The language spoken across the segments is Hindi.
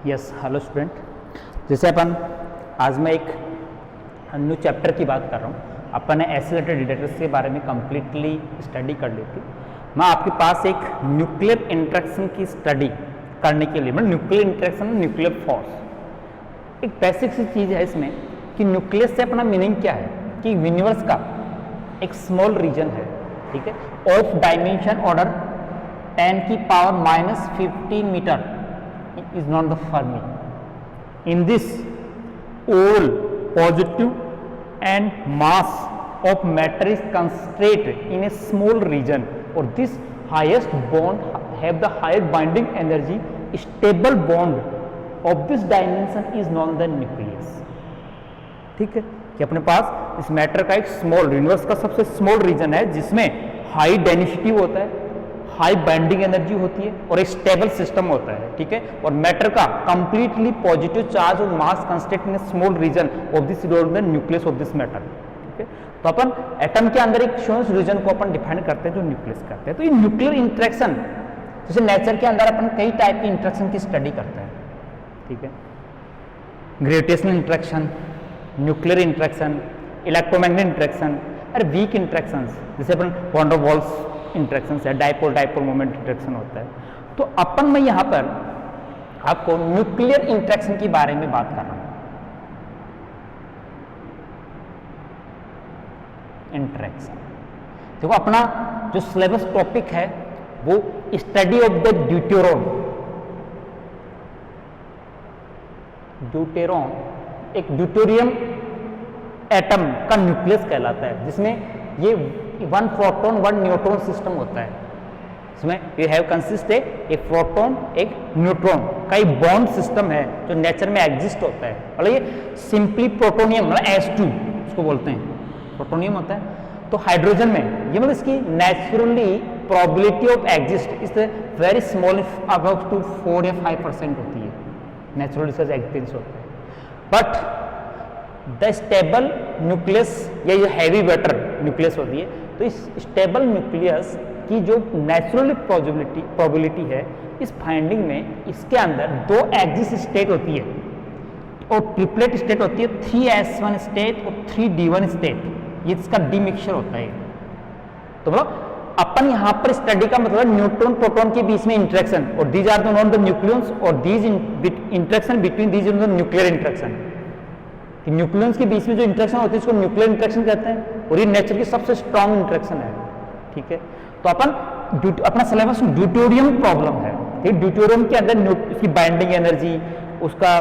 यस हेलो स्टूडेंट, जैसे अपन आज मैं एक न्यू चैप्टर की बात कर रहा हूँ। अपन ने एक्सीलरेटेड डिटेक्टर्स के बारे में कंप्लीटली स्टडी कर ली थी। मैं आपके पास एक न्यूक्लियर इंटरेक्शन की स्टडी करने के लिए, मतलब न्यूक्लियर इंटरेक्शन न्यूक्लियर फोर्स, एक बेसिक सी चीज़ है इसमें कि न्यूक्लियस से अपना मीनिंग क्या है कि यूनिवर्स का एक स्मॉल रीजन है, ठीक है, ऑफ डायमेंशन ऑर्डर 10 की power -15 metre is not the Fermi. In this, all positive and mass of matter is concentrated in a small region, or this highest bond have the highest binding energy. Stable bond of this dimension is known the nucleus. ठीक है, कि अपने पास इस मैटर का एक स्मॉल, यूनिवर्स का सबसे स्मॉल रीजन है जिसमें हाई डेंसिटी होता है, हाई बाइंडिंग एनर्जी होती है और एक स्टेबल सिस्टम होता है, ठीक है, और मैटर का कंप्लीटली पॉजिटिव चार्ज और mass constant in small region of this nucleus of this matter, ठीक है। तो अपन एटम के अंदर एक शोर्स रीजन को अपन डिफाइन करते हैं जो न्यूक्लियस करते हैं। तो ये न्यूक्लियर इंटरेक्शन, जैसे नेचर के अंदर अपन कई टाइप की इंटरेक्शन की स्टडी करते हैं, ठीक है, gravitational interaction, nuclear interaction, electromagnetic interaction और वीक इंटरेक्शन, जैसे अपन वॉन डर वाल्स इंटरेक्शन है, डाइपोल डाइपोल मोमेंट इंटरेक्शन होता है। तो अपन मैं यहाँ पर आपको न्यूक्लियर इंटरेक्शन के बारे में बात कर रहा हूँ। इंटरेक्शन देखो, अपना जो सिलेबस टॉपिक है वो study of the deuteron. Deuteron एक ड्यूटेरियम एटम का न्यूक्लियस कहलाता है, जिसमें ये 1 प्रोटॉन 1 न्यूट्रॉन सिस्टम होता है। इसमें यू हैव कंसिस्ट एक प्रोटॉन एक न्यूट्रॉन का एक बॉन्ड सिस्टम है जो नेचर में एग्जिस्ट होता है। मतलब ये सिंपली प्रोटोनियम, मतलब H2 उसको बोलते हैं, प्रोटोनियम होता है। तो हाइड्रोजन में ये मतलब इसकी naturally probability of exist is very small, about to 4 या 5% होती है, नेचुरल इसका एग्जिस्टेंस होता है। बट द स्टेबल न्यूक्लियस या ये हैवी वेटर न्यूक्लियस होती है, तो इस स्टेबल न्यूक्लियस की जो नेचुरल प्रोबेबिलिटी है, इस फाइंडिंग में इसके अंदर 2 एक्सिस स्टेट होती है और ट्रिपलेट स्टेट होती है, 3s1 स्टेट और 3d1 स्टेट, ये इसका डिमिक्सचर होता है। तो मतलब अपन यहाँ पर स्टडी का मतलब न्यूट्रॉन प्रोटॉन के बीच में इंटरेक्शन, और these are the non the nucleons, और these interaction between these nuclear interaction, कि न्यूक्लियंस के बीच में जो इंटरेक्शन होती है इसको न्यूक्लियर इंटरेक्शन कहते हैं, और ये नेचर की सबसे स्ट्रॉन्ग इंटरेक्शन है, ठीक है। तो अपन अपना सिलेबस ड्यूटेरियम प्रॉब्लम है, ठीक, ड्यूटेरियम के अंदर उसकी बाइंडिंग एनर्जी, उसका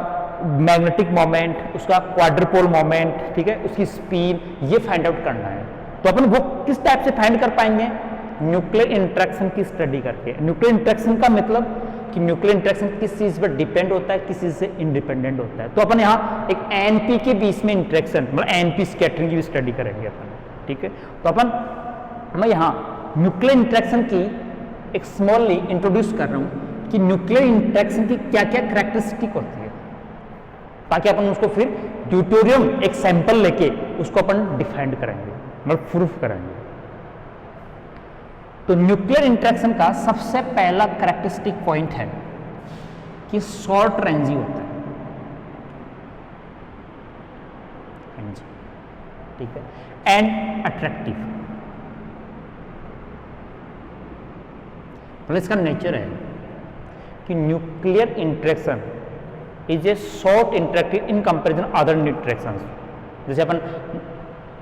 मैग्नेटिक मोमेंट, उसका क्वाड्रुपोल मोमेंट, ठीक है, उसकी स्पीड, ये फाइंड आउट करना है। तो अपन वो किस टाइप से फाइंड कर पाएंगे? न्यूक्लियर इंटरेक्शन की स्टडी करके। न्यूक्लियर इंटरेक्शन का मतलब कि न्यूक्लियर इंटरेक्शन किस चीज पर डिपेंड होता है, किस चीज से इंडिपेंडेंट होता है। तो अपन यहाँ एक एनपी के बीच में इंटरेक्शन, मतलब एनपी स्कैटरिंग की भी स्टडी करेंगे अपन, ठीक है। तो अपन मैं यहाँ न्यूक्लियर इंटरेक्शन की एक स्मॉलली इंट्रोड्यूस कर रहा हूँ कि न्यूक्लियर इंटरेक्शन की क्या क्या कैरेक्टरिस्टिक होती है, ताकि अपन उसको फिर ड्यूटेरियम एक सैंपल लेके उसको अपन डिफाइंड करेंगे, मतलब प्रूफ करेंगे। तो न्यूक्लियर इंटरेक्शन का सबसे पहला कैरेक्टरिस्टिक पॉइंट है कि शॉर्ट रेंजी होता है, ठीक है, एंड अट्रैक्टिव। मतलब इसका नेचर है कि nuclear interaction is a short interactive in comparison other interactions. जैसे अपन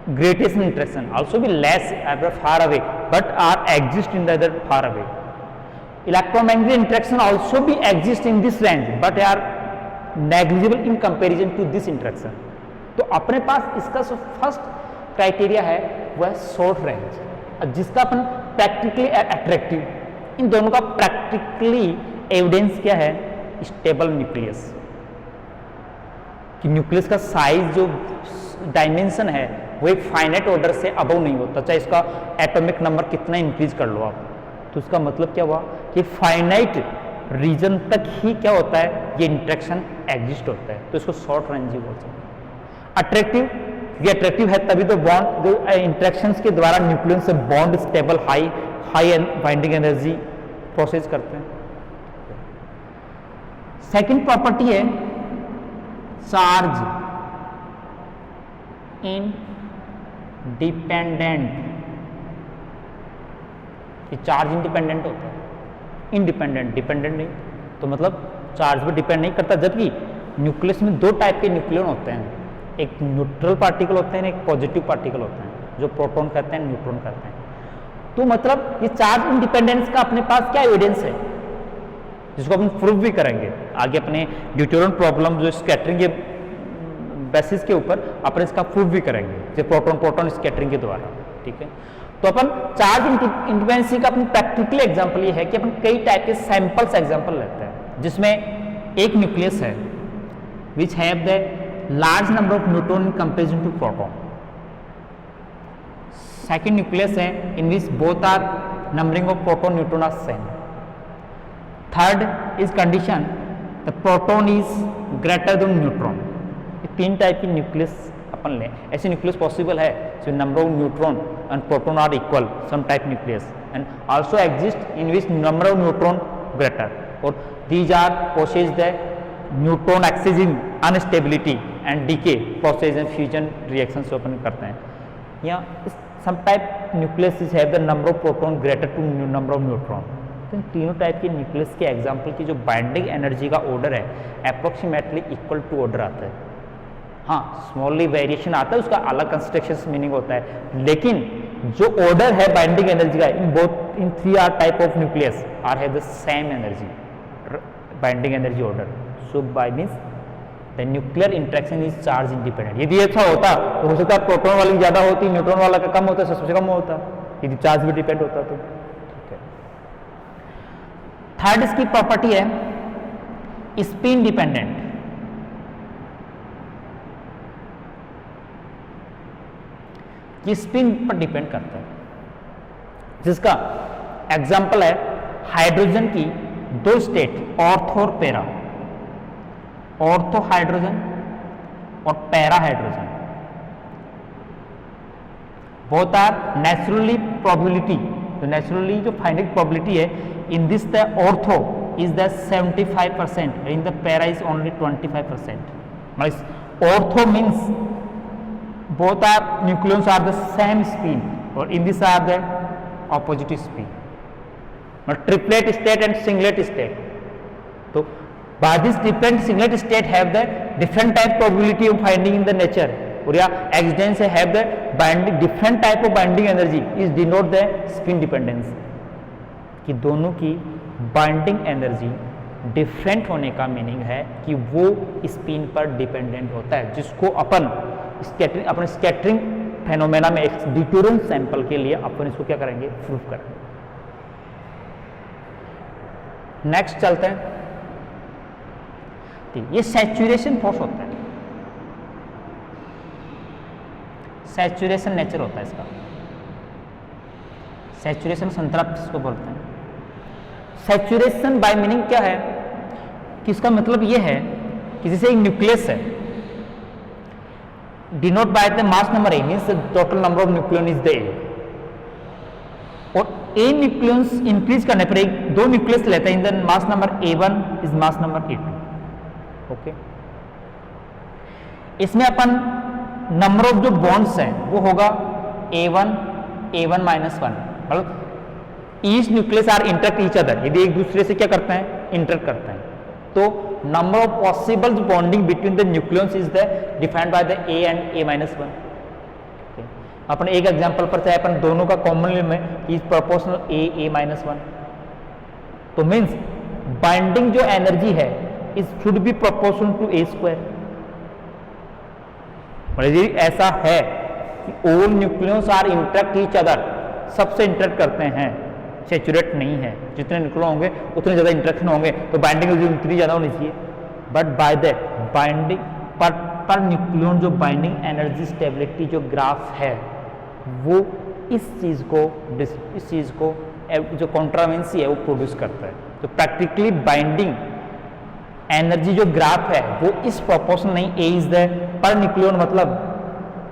gravitational interaction also be less far away but are exist in the other far away. Electromagnetic interaction also be exist in this range but are negligible in comparison to this interaction. तो अपने पास इसका जो फर्स्ट क्राइटेरिया है वह है शॉर्ट रेंज, जिसका अपन प्रैक्टिकली अट्रैक्टिव। इन दोनों का प्रैक्टिकली एविडेंस क्या है? स्टेबल न्यूक्लियस, कि न्यूक्लियस का साइज जो डायमेंशन है वो एक फाइनाइट ऑर्डर से अबव नहीं होता, चाहे इसका एटॉमिक नंबर कितना इंक्रीज कर लो आप। तो इसका मतलब क्या हुआ कि फाइनाइट रीजन तक ही क्या होता है, ये इंटरेक्शन एग्जिस्ट होता है, तो इसको शॉर्ट रेंज बोल सकते हैं। अट्रैक्टिव, ये अट्रैक्टिव है तभी तो बॉन्ड जो इंटरेक्शंस के द्वारा न्यूक्लियस से bond stable high binding energy process करते हैं। सेकंड प्रॉपर्टी है चार्ज इंडिपेंडेंट। ये चार्ज इंडिपेंडेंट होता है, इंडिपेंडेंट, डिपेंडेंट नहीं। तो मतलब चार्ज पर डिपेंड नहीं करता, जबकि न्यूक्लियस में दो टाइप के न्यूक्लियन होते हैं, एक न्यूट्रल पार्टिकल होते हैं, एक पॉजिटिव पार्टिकल होते हैं, जो प्रोटॉन कहते हैं, न्यूट्रॉन कहते हैं। तो मतलब ये चार्ज इंडिपेंडेंस का अपने पास क्या एविडेंस है, जिसको अपन प्रूव भी करेंगे आगे अपने ड्यूटोरियन प्रॉब्लम जो स्कैटरिंग के बेसिस के ऊपर अपन इसका प्रूव भी करेंगे, जो प्रोटॉन प्रोटॉन स्कैटरिंग के द्वारा। ठीक है, तो अपन चार्ज इंडिपेंडेंसी का अपन प्रैक्टिकल एग्जांपल ये है कि अपन कई टाइप के सैंपल्स एग्जांपल लेते हैं, जिसमें एक न्यूक्लियस है which have the large number of neutron in comparison to proton. Second nucleus है in which both are numbering of proton neutron are same. Third is condition the proton is greater than neutron. ये तीन टाइप की न्यूक्लियस अपन लें, ऐसे न्यूक्लियस पॉसिबल है so number of neutron and proton are equal, some type nucleus, and also exist in which number of neutron greater, or these are possess the neutron accessing instability and decay process and fusion reactions अपन करते हैं। या some type nucleus have the number of proton greater to number of neutron। तो इन तीनों टाइप के न्यूक्लियस के एग्जाम्पल की जो बाइंडिंग एनर्जी का ऑर्डर है अप्रोक्सीमेटली इक्वल टू ऑर्डर आता है। हाँ, स्मॉली वेरिएशन आता है, उसका अलग कंस्ट्रक्शन मीनिंग होता है, लेकिन जो ऑर्डर है बाइंडिंग एनर्जी का in both in three are type of nucleus are have the same energy binding energy order. So by means the nuclear interaction is charge independent. यदि ऐसा होता तो हो सकता है प्रोटॉन वाली ज्यादा होती, न्यूट्रॉन वाला का कम होता, सबसे कम होता, यदि चार्ज भी डिपेंड होता तो। ठीक है, थर्ड इसकी प्रॉपर्टी है स्पिन डिपेंडेंट। ये स्पिन पर डिपेंड करता है, जिसका एग्जाम्पल है हाइड्रोजन की दो स्टेट ऑर्थो और पैरा, ऑर्थो हाइड्रोजन और para hydrogen, both are naturally probability. तो नेचुरली जो फाइनाइट प्रोबेबिलिटी है in this the ortho is the 75% in the para is only 25%। मतलब ortho means both are nucleons are the same spin or in this are the opposite spin, but triplet state and singlet state. So by this triplet singlet state have the different type probability of finding in the nature, or yeah accidents have the binding different type of binding energy is denote the spin dependence। कि दोनों की बाइंडिंग एनर्जी डिफरेंट होने का मीनिंग है कि वो स्पिन पर डिपेंडेंट होता है, जिसको अपन स्कैटरिंग अपने स्कैटरिंग फेनोमेना में एक ड्यूटोरियन सैंपल के लिए अपन इसको क्या करेंगे, प्रूफ करेंगे। नेक्स्ट चलते हैं, ये सैचुरेशन फोर्स होता है, सैचुरेशन नेचर होता है इसका, सैचुरेशन संतृप्त इसको बोलते हैं। सैचुरेशन बाय मीनिंग क्या है कि इसका मतलब ये है कि जैसे एक न्यूक्लियस है denote by the mass number A means total number of nucleon is the ए, और ए न्यूक्लियंस इंक्रीज करने पर एक दो न्यूक्लियस लेते हैं in the mass number A1 is mass number A2। Okay, इसमें अपन नंबर ऑफ जो बॉन्ड्स हैं वो होगा A1 A1 -1, मतलब each nucleus are interact each other, यदि एक दूसरे से क्या करते हैं, इंटरेक्ट करते हैं, तो number of possible bonding between the nucleons is the defined by the A and A-1। okay. अपन एक एग्जांपल पर चाहे अपन दोनों का कॉमन में इज प्रोपोर्शनल A-1, तो मींस बाइंडिंग जो एनर्जी है is should be proportional to A square. यदि ऐसा है कि all nucleons are interact each other, सबसे इंटरेक्ट करते हैं, सैचुरेट नहीं है, जितने न्यूक्लियन होंगे उतने ज़्यादा इंटरेक्शन होंगे, तो बाइंडिंग उतनी ज़्यादा होनी चाहिए। But by that binding per nucleon जो बाइंडिंग एनर्जी स्टेबिलिटी जो ग्राफ है वो इस चीज़ को जो कॉन्ट्रावेंसी है वो प्रोड्यूस करता है। तो प्रैक्टिकली बाइंडिंग एनर्जी जो ग्राफ है वो इस प्रोपोर्शन नहीं, A is the per nucleon मतलब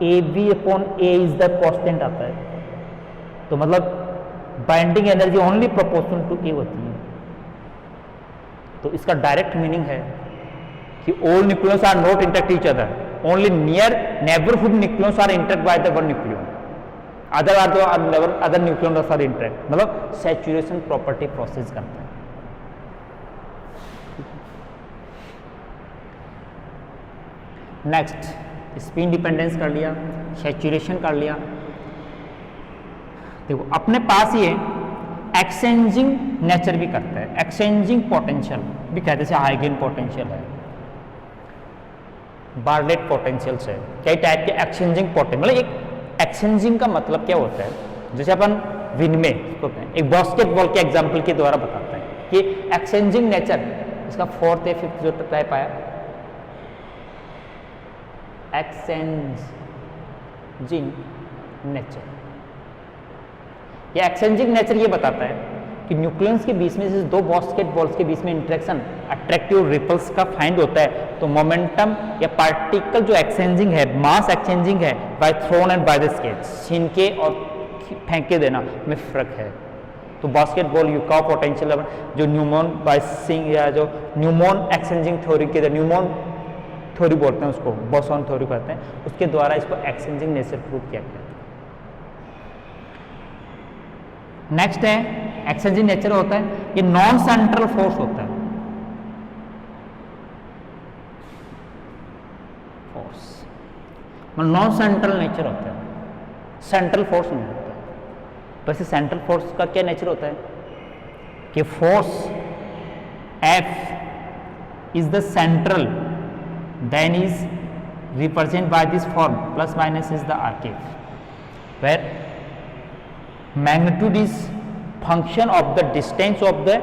AB/A इज द कांस्टेंट आता है, तो मतलब binding energy only proportional to A होती है। तो इसका डायरेक्ट मीनिंग है कि all nucleus are not interact each other, only near neighbourhood nucleus are interact by the one nucleon, other nucleon are interact, मतलब सैचुरेशन प्रॉपर्टी प्रोसेस करता है। नेक्स्ट स्पिन डिपेंडेंस कर लिया, सैचुरेशन कर लिया। देखो अपने पास ये एक्सचेंजिंग नेचर भी करता है, एक्सचेंजिंग पोटेंशियल भी कहते हैं, जैसे हाइगेन पोटेंशियल है, बार्लेट पोटेंशियल्स है, कई टाइप के एक्सचेंजिंग पोटेंशियल। मतलब एक एक्सचेंजिंग का मतलब क्या होता है, जैसे अपन विनिमय एक बास्केटबॉल के एग्जांपल के द्वारा बताते हैं कि एक्सचेंजिंग नेचर, इसका फोर्थ या फिफ्थ जो टाइप आया एक्सचेंजिंग नेचर। ये एक्सचेंजिंग नेचर ये बताता है कि न्यूक्लियस के बीच में, जैसे दो बास्केटबॉल्स के बीच में इंटरेक्शन अट्रैक्टिव रिपल्स का फाइंड होता है, तो मोमेंटम या पार्टिकल जो एक्सचेंजिंग है, मास एक्सचेंजिंग है by thrown and by the skate, छीन के और फेंक के देना में फर्क है। तो बास्केटबॉल युका पोटेंशियल जो न्यूमॉन बाइसिंग या जो न्यूमॉन एक्सचेंजिंग थ्योरी के, न्यूमॉन थ्योरी बोलते हैं उसको, बोसॉन थ्योरी कहते हैं, उसके द्वारा इसको एक्सचेंजिंग नेचर प्रूव किया गया। नेक्स्ट है एक्सचेंजिंग नेचर होता है, ये नॉन सेंट्रल फोर्स होता है, फोर्स मतलब नॉन सेंट्रल नेचर होता है, सेंट्रल फोर्स नहीं होता। वैसे सेंट्रल फोर्स का क्या नेचर होता है कि force F is the central, then is represented by this form plus minus is the archive, where magnitude is function of the distance of the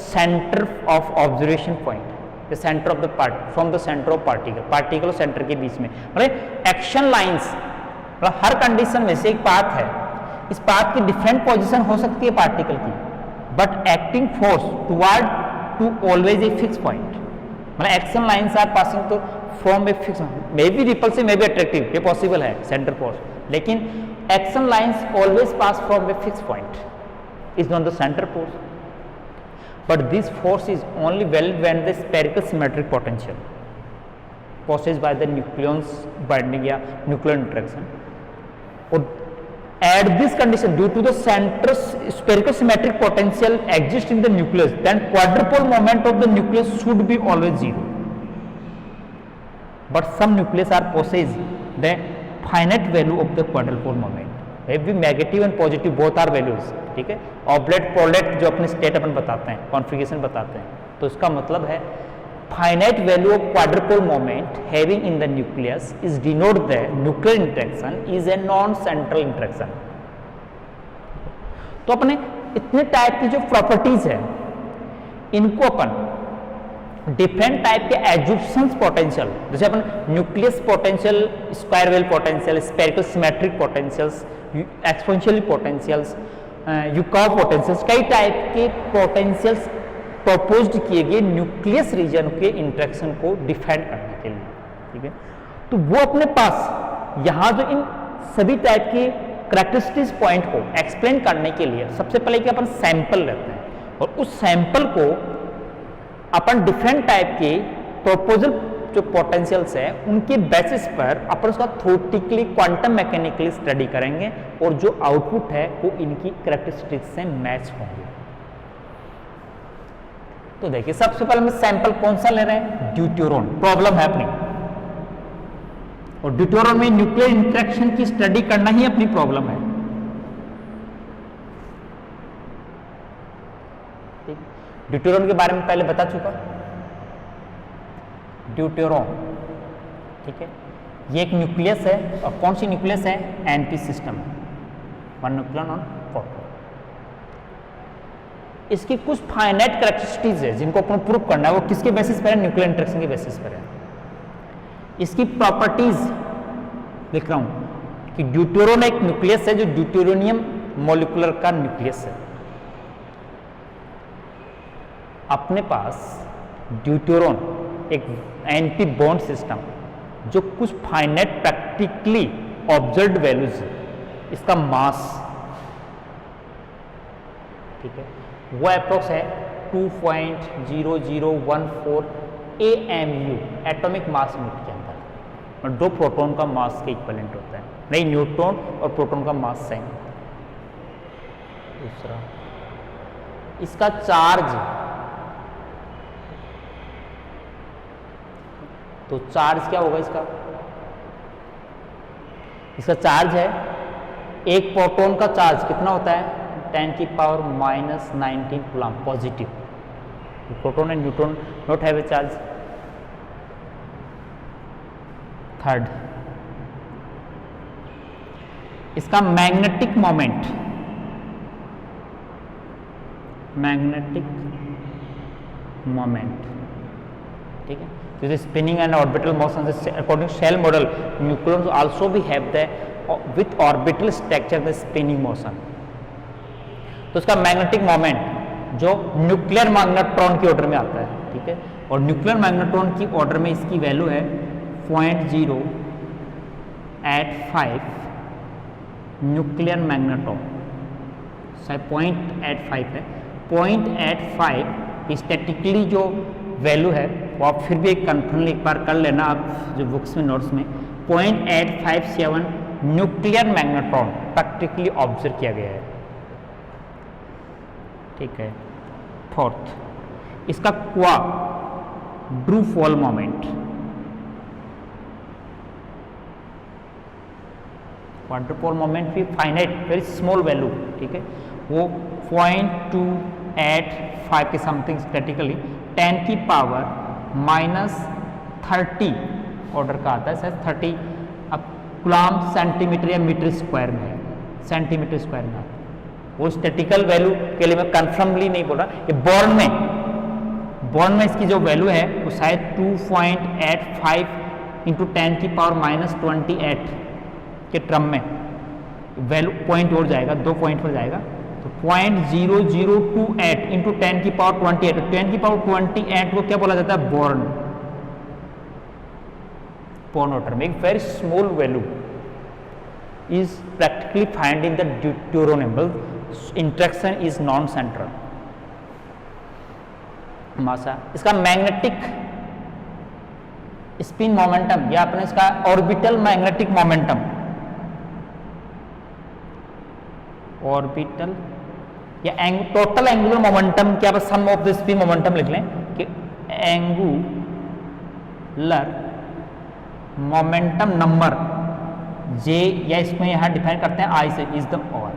center of observation point, the center of the part from the center of particle और center के बीच में, मतलब एक्शन लाइंस, मतलब हर कंडीशन में से एक पाथ है, इस पाथ की डिफरेंट पोजीशन हो सकती है पार्टिकल की, but acting force toward to always a fix point, मतलब action lines are passing to from a fix, may be repulsive may be attractive, ये पॉसिबल है सेंटर फोर्स, लेकिन action lines always pass from a fix point is not the centre force, but this force is only valid when the spherical symmetric potential possessed by the nucleons binding या nuclear interaction, और at this condition due to the center spherical symmetric potential exists in the nucleus, then quadrupole moment of the nucleus should be always zero, but some nucleus are possess the finite value of the quadrupole moment, maybe negative and positive both are values, ठीक है। ऑब्लेट प्रोलेट जो अपने स्टेट अपन बताते हैं, कॉन्फ़िगरेशन बताते हैं, तो इसका मतलब है finite value of quadrupole moment having in the nucleus is denote the nuclear interaction is a non-central interaction। तो अपने इतने टाइप की जो प्रॉपर्टीज है, इनको अपन डिफरेंट टाइप के एड्जॉर्प्शन पोटेंशियल, जैसे अपन nucleus potential, square well potential, spherical symmetric potentials, exponential potentials, Yukawa potentials, कई टाइप के पोटेंशियल्स प्रपोज्ड किए गए न्यूक्लियस रीजन के इंटरेक्शन को डिफाइन करने के लिए, ठीक है। तो वो अपने पास यहाँ जो इन सभी टाइप के करैक्टरिस्टिक्स पॉइंट को एक्सप्लेन करने के लिए सबसे पहले कि अपन सैंपल लेते हैं, और उस सैंपल को अपन डिफरेंट टाइप के प्रपोजल जो पोटेंशियल्स है उनके बेसिस पर अपन उसका थ्योरेटिकली क्वांटम मैकेनिकली स्टडी करेंगे, और जो आउटपुट है वो इनकी करैक्टरिस्टिक्स से मैच होंगे। तो देखिए सबसे पहले हम सैंपल कौन सा ले रहे हैं, ड्यूटेरॉन, प्रॉब्लम है अपनी, और ड्यूटेरॉन में न्यूक्लियर इंटरेक्शन की स्टडी करना ही अपनी प्रॉब्लम है। ड्यूटेरॉन के बारे में पहले बता चुका, ड्यूटेरॉन, ठीक है, ये एक न्यूक्लियस है, और कौन सी न्यूक्लियस है, NP system, one nucleon on proton. इसकी कुछ फाइनाइट कैरेक्टरिस्टिक्स है जिनको अपन प्रूव करना है, वो किसके बेसिस पर है, न्यूक्लियर इंटरेक्शन के बेसिस पर है। इसकी प्रॉपर्टीज लिख रहा हूं कि ड्यूटेरॉन एक न्यूक्लियस है जो ड्यूटेरोनियम मॉलिक्यूलर का न्यूक्लियस है। अपने पास ड्यूटेरॉन एक एंटी बॉन्ड सिस्टम जो कुछ फाइनाइट प्रैक्टिकली ऑब्जर्व्ड वैल्यूज है, इसका मास, ठीक है, वो अप्रोक्स है 2.0014 AMU एटॉमिक मास यूनिट के अंदर, और 2 प्रोटॉन का मास के इक्विवेलेंट होता है। नहीं, न्यूट्रॉन और प्रोटॉन का मास सेम। दूसरा, इसका चार्ज, तो चार्ज क्या होगा इसका? इसका चार्ज है, एक प्रोटॉन का चार्ज कितना होता है? 10⁻⁻19 coulomb positive. Proton and neutron not have a charge. Third, इसका मैग्नेटिक मोमेंट, ठीक है, so the spinning and orbital motion, according to Shell model, nucleons also we have the with orbital structure the spinning motion। तो उसका मैग्नेटिक मोमेंट जो न्यूक्लियर मैग्नेट्रॉन के ऑर्डर में आता है, ठीक है, और न्यूक्लियर मैग्नेट्रॉन की ऑर्डर में इसकी वैल्यू है 0.085 न्यूक्लियर मैग्नेट्रॉन, शायद 0.85 है। 0.85 स्टैटिकली जो वैल्यू है वो आप फिर भी एक कन्फर्म एक बार कर लेना, आप जो बुक्स में नोट्स में 0.857 न्यूक्लियर मैग्नेट्रॉन प्रैक्टिकली ऑब्जर्व किया गया है, ठीक है। फोर्थ, इसका क्वाड्रूपोल मोमेंट, क्वाड्रूपोल मोमेंट भी फाइनाइट वेरी स्मॉल वैल्यू, ठीक है, वो 0.285 के समथिंग स्टैटिकली 10⁻⁻30 ऑर्डर का आता है, शायद 30 अब कूलम सेंटीमीटर या मीटर स्क्वायर में है, सेंटीमीटर स्क्वायर में आता है। वो स्टैटिकल वैल्यू के लिए मैं कन्फर्मली नहीं बोल रहा, ये बॉर्न में इसकी जो वैल्यू है वो शायद 2.85 इंटू 10⁻⁻28 के टर्म में वैल्यू पॉइंट और जाएगा, 2 पॉइंट पर जाएगा, तो 0.0028 इंटू 10⁻28, 10⁻28 को क्या बोला जाता है? बॉर्न ऑर्डर में एक very small value is practically found in the deuterium, interaction is non-central मासा। इसका मैग्नेटिक स्पिन मोमेंटम या अपने इसका ऑर्बिटल मैग्नेटिक मोमेंटम, ऑर्बिटल या टोटल एंगुलर मोमेंटम, क्या बस सम ऑफ द स्पिन मोमेंटम लिख लें कि एंगुलर मोमेंटम नंबर जे, या इसमें यहां डिफाइन करते हैं आई से, इज द ऑल,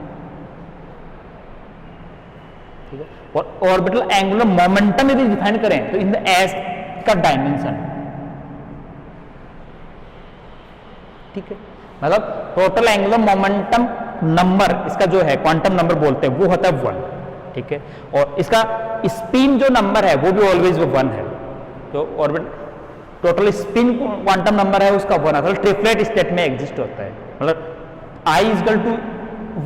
ठीक है। और ऑर्बिटल एंगुलर मोमेंटम यदि डिफाइन करें तो इन द एस का डायमेंशन, ठीक है, मतलब टोटल एंगुलर मोमेंटम नंबर इसका जो है क्वांटम नंबर बोलते हैं वो होता है 1, ठीक है, और इसका स्पिन जो नंबर है वो भी ऑलवेज वो 1 है। तो orbit total spin quantum number है उसका 1 आता है, ट्रिपलेट स्टेट में एग्जिस्ट होता है, मतलब I =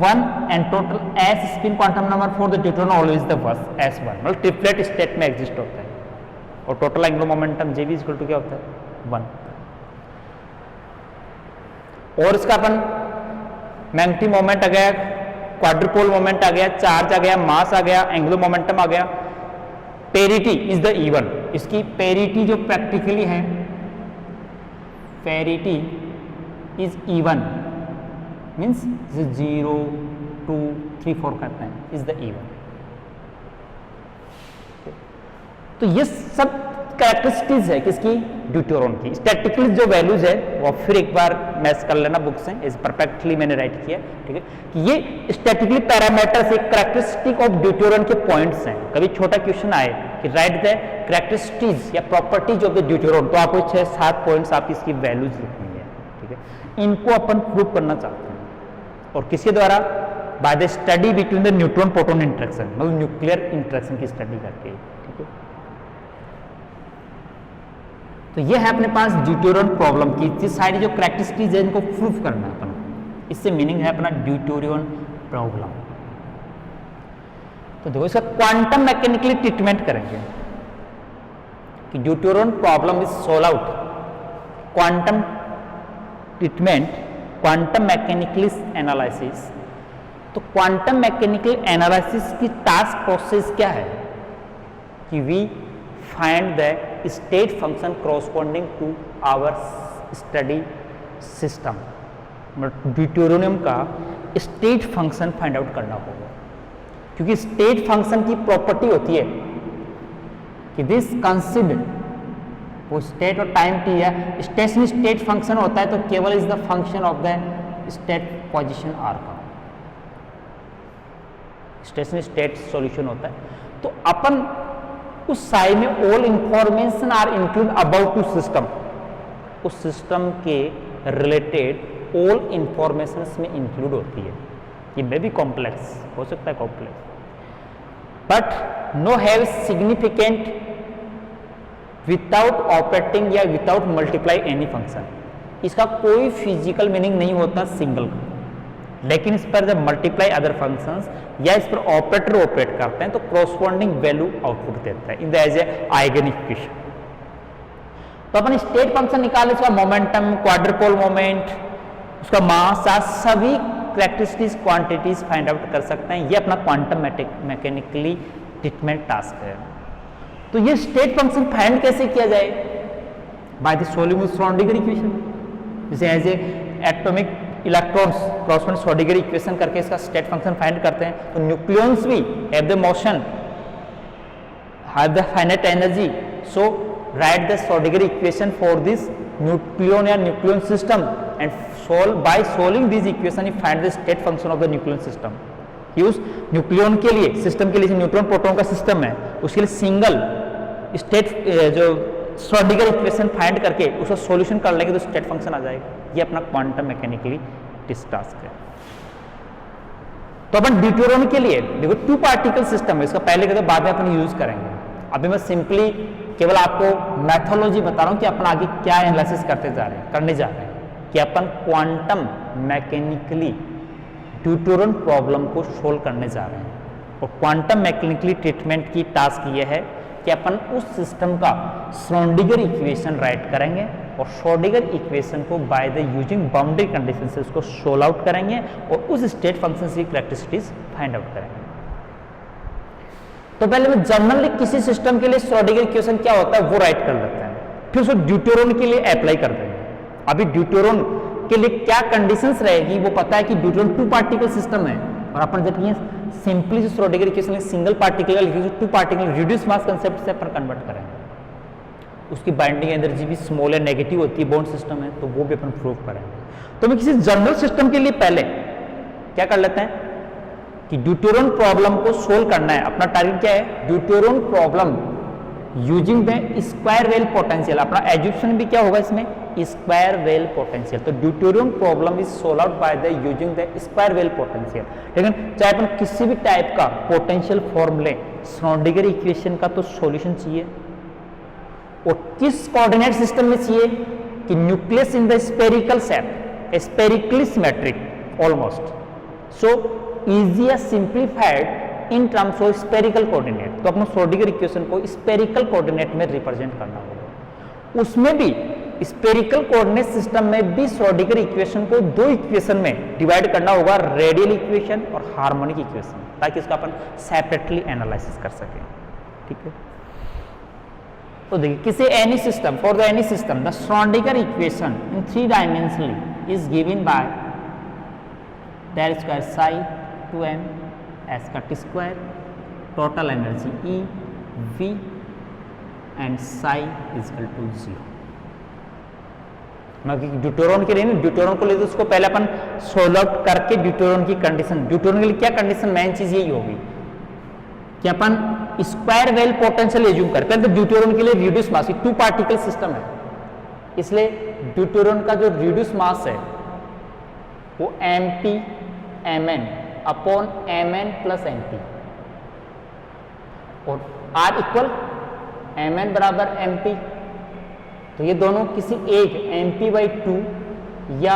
1 and total S spin quantum number for the deuterium always the S1, मतलब ट्रिपलेट स्टेट में एग्जिस्ट होता है। और टोटल एंगुलर मोमेंटम JV = क्या होता है? 1। और इसका अपन मैग्नेटिक मोमेंट आ गया, क्वाड्रूपोल मोमेंट आ गया, चार्ज आ गया, मास आ गया, एंगुलर मोमेंटम आ गया, पेरिटी इज द इवन। इसकी पेरिटी जो प्रैक्टिकली है, पेरिटी इज इवन मीन्स 0 2 3 4 करते हैं, इज द इवन। तो ये सब कैरेक्टरिस्टिक्स है किसकी? ड्यूटेरियम की। स्टैटिकली जो वैल्यूज है वो फिर एक बार मैच कर लेना बुक से, इस परफेक्टली मैंने राइट किया, ठीक है, कि ये स्टैटिकली पैरामीटर्स एक कैरेक्टरिस्टिक ऑफ ड्यूटेरियम के पॉइंट्स हैं। कभी छोटा क्वेश्चन आए कि राइट द कैरेक्टरिस्टिक्स या प्रॉपर्टीज ऑफ द ड्यूटेरियम, तो आपको 6-7 पॉइंट्स आप इसकी वैल्यूज लिखनी है, ठीक है। इनको अपन प्रूव करना चाहते हैं, और किसके द्वारा? By the study between the neutron proton interaction, मतलब न्यूक्लियर इंटरेक्शन की स्टडी करके, ठीक है। तो ये है अपने पास ड्यूटेरियम प्रॉब्लम की ये सारी जो कैरेक्टरिस्टिक्स है इनको प्रूफ करना है अपना, इससे मीनिंग है अपना ड्यूटेरियम प्रॉब्लम। तो देखो इसका क्वांटम मैकेनिकली ट्रीटमेंट करेंगे कि deuterium problem is solve out. Quantum treatment, quantum mechanical analysis. तो क्वांटम मैकेनिकल एनालिसिस की टास्क प्रोसेस क्या है? कि we find the state function corresponding to our study system. Deuteronium का स्टेट फंक्शन फाइंड आउट करना होगा, क्योंकि स्टेट फंक्शन की प्रॉपर्टी होती है कि दिस कंसिडर, वो स्टेट और टाइम टी है, स्टेशनरी स्टेट फंक्शन होता है तो केवल is the function of the state position R का स्टेशनरी स्टेट सॉल्यूशन होता है। तो अपन उस साइड में all information are include about to system, उस सिस्टम के रिलेटेड ऑल इंफॉर्मेशन में इंक्लूड होती है। ये मे बी कॉम्प्लेक्स हो सकता है, complex, but no have significant without operating या विदाउट मल्टीप्लाई एनी फंक्शन। इसका कोई फिजिकल मीनिंग नहीं होता सिंगल का, लेकिन इस पर जब मल्टीप्लाई अदर फंक्शंस या इस पर ऑपरेटर ऑपरेट करते हैं तो कॉरस्पॉन्डिंग वैल्यू आउटपुट देता है in the as a eigen equation. तो अपन स्टेट फंक्शन निकाले, उसका मोमेंटम, क्वाड्रपोल मोमेंट, उसका मास, सभी कैरेक्टरिस्टिक्स क्वांटिटीज फाइंड आउट कर सकते हैं। ये अपना क्वांटम मैकेनिकली ट्रीटमेंट टास्क है। तो ये स्टेट फंक्शन फाइंड कैसे किया जाए? By the solving Schrodinger equation. जैसे as a atomic electrons correspond Schrodinger equation करके इसका स्टेट फंक्शन फाइंड करते हैं। तो न्यूक्लियॉन्स भी have the motion, have the finite energy, so write the Schrodinger equation for this nucleon या nucleon system and solve by solving these equation you find the state function of the nucleon system। Use nucleon के लिए, सिस्टम के लिए न्यूट्रॉन प्रोटॉन का सिस्टम है, उसके लिए सिंगल स्टेट जो श्रोडिंगर इक्वेशन फाइंड करके उसका सॉल्यूशन कर लेंगे तो स्टेट फंक्शन आ जाएगा। ये अपना क्वांटम मैकेनिकली टास्क है। तो अपन ड्यूटेरोन के लिए देखो टू पार्टिकल सिस्टम है, इसका पहले कहते बाद में अपन यूज करेंगे। अभी मैं सिंपली केवल आपको मैथोलॉजी बता रहा हूं कि अपन आगे क्या एनालिसिस करने जा रहे हैं कि अपन क्वांटम मैकेनिकली ड्यूटेरोन प्रॉब्लम को सोल्व करने जा रहे हैं। और क्वांटम मैकेनिकली ट्रीटमेंट की टास्क ये है कि अपन उस सिस्टम का श्रोडिंगर इक्वेशन राइट करेंगे और श्रोडिंगर इक्वेशन को bye the using boundary condition से उसको सोल्व आउट करेंगे और उस स्टेट फंक्शन की कैरेक्टरिस्टिक्स फाइंड आउट करेंगे। तो पहले मैं जनरली किसी सिस्टम के लिए श्रोडिंगर इक्वेशन क्या होता है वो राइट कर लेते हैं, फिर उसको ड्यूटेरोन के लिए अप्लाई कर देंगे। अभी ड्यूटेरोन के लिए क्या कंडीशंस रहेगी वो पता है कि ड्यूटेरोन टू पार्टिकल सिस्टम है, और अपन जब ये सिंपली से श्रोडिंगर इक्वेशन सिंगल पार्टिकल लिखेंगे two particle reduce mass concept से अपन कन्वर्ट करेंगे। उसकी बाइंडिंग एनर्जी भी स्मॉल है, नेगेटिव होती है, बॉन्ड सिस्टम है, तो वो भी अपन प्रूव करेंगे। तो मैं किसी जनरल सिस्टम के लिए पहले क्या कर लेते हैं कि ड्यूटेरोन प्रॉब्लम को सोल्व करना है। अपना टारगेट क्या है? Deuteron problem using the square well potential. अपना एज्यूप्शन भी क्या होगा इसमें? Square well potential. तो deuteron problem is solve out by the using the square well potential. लेकिन चाहे अपन किसी भी टाइप का पोटेंशियल फॉर्म लें, श्रोडिंगर इक्वेशन का तो सॉल्यूशन चाहिए। और किस कोऑर्डिनेट सिस्टम में चाहिए? कि nucleus in the spherical shape, spherically symmetric almost, so easier simplified in terms of spherical coordinate. तो अपने श्रोडिंगर इक्वेशन को स्फेरिकल कोऑर्डिनेट में रिप्रेजेंट करना होगा। उसमें भी स्फेरिकल कोऑर्डिनेट सिस्टम में भी श्रोडिंगर इक्वेशन को दो इक्वेशन में डिवाइड करना होगा, रेडियल इक्वेशन और हार्मोनिक इक्वेशन, ताकि इसका अपन सेपरेटली एनालिसिस कर सकें। ठीक है, तो देखिए किसी any system, for the any system the Schrodinger equation in 3 dimensionally is given by del square psi 2m s का t square, total energy E V and psi is equal to 0। मैं ड्यूटेरोन के लिए नहीं, ड्यूटेरोन को ले तो उसको पहले अपन सोल्व आउट करके ड्यूटेरोन की कंडीशन, ड्यूटेरोन के लिए क्या कंडीशन, मेन चीज यही होगी कि अपन स्क्वायर वेल पोटेंशियल एज्यूम कर। पहले तो ड्यूटेरोन के लिए reduce mass, two particle system है, इसलिए ड्यूटेरोन का जो रिड्यूस मास है वो mp mn upon mn plus mp, और r इक्वल mn बराबर mp। तो ये दोनों किसी एक mp/2 या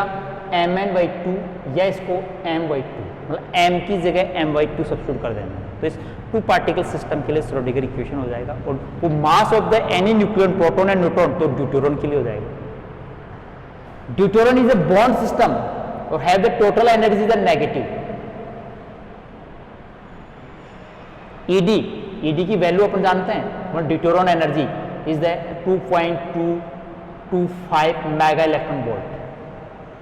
mn/2 या इसको m/2, मतलब m की जगह m/2 सब्स्टिट्यूट कर देना। तो इस टू पार्टिकल सिस्टम के लिए श्रोडिंगर इक्वेशन हो जाएगा, और वो mass of the any nucleon proton and neutron तो ड्यूटेरोन के लिए हो जाएगा। Deuteron is a bond system और have the total energy the negative. ED ED की वैल्यू अपन जानते हैं, deuteron energy is the 2.225 mega electron volt,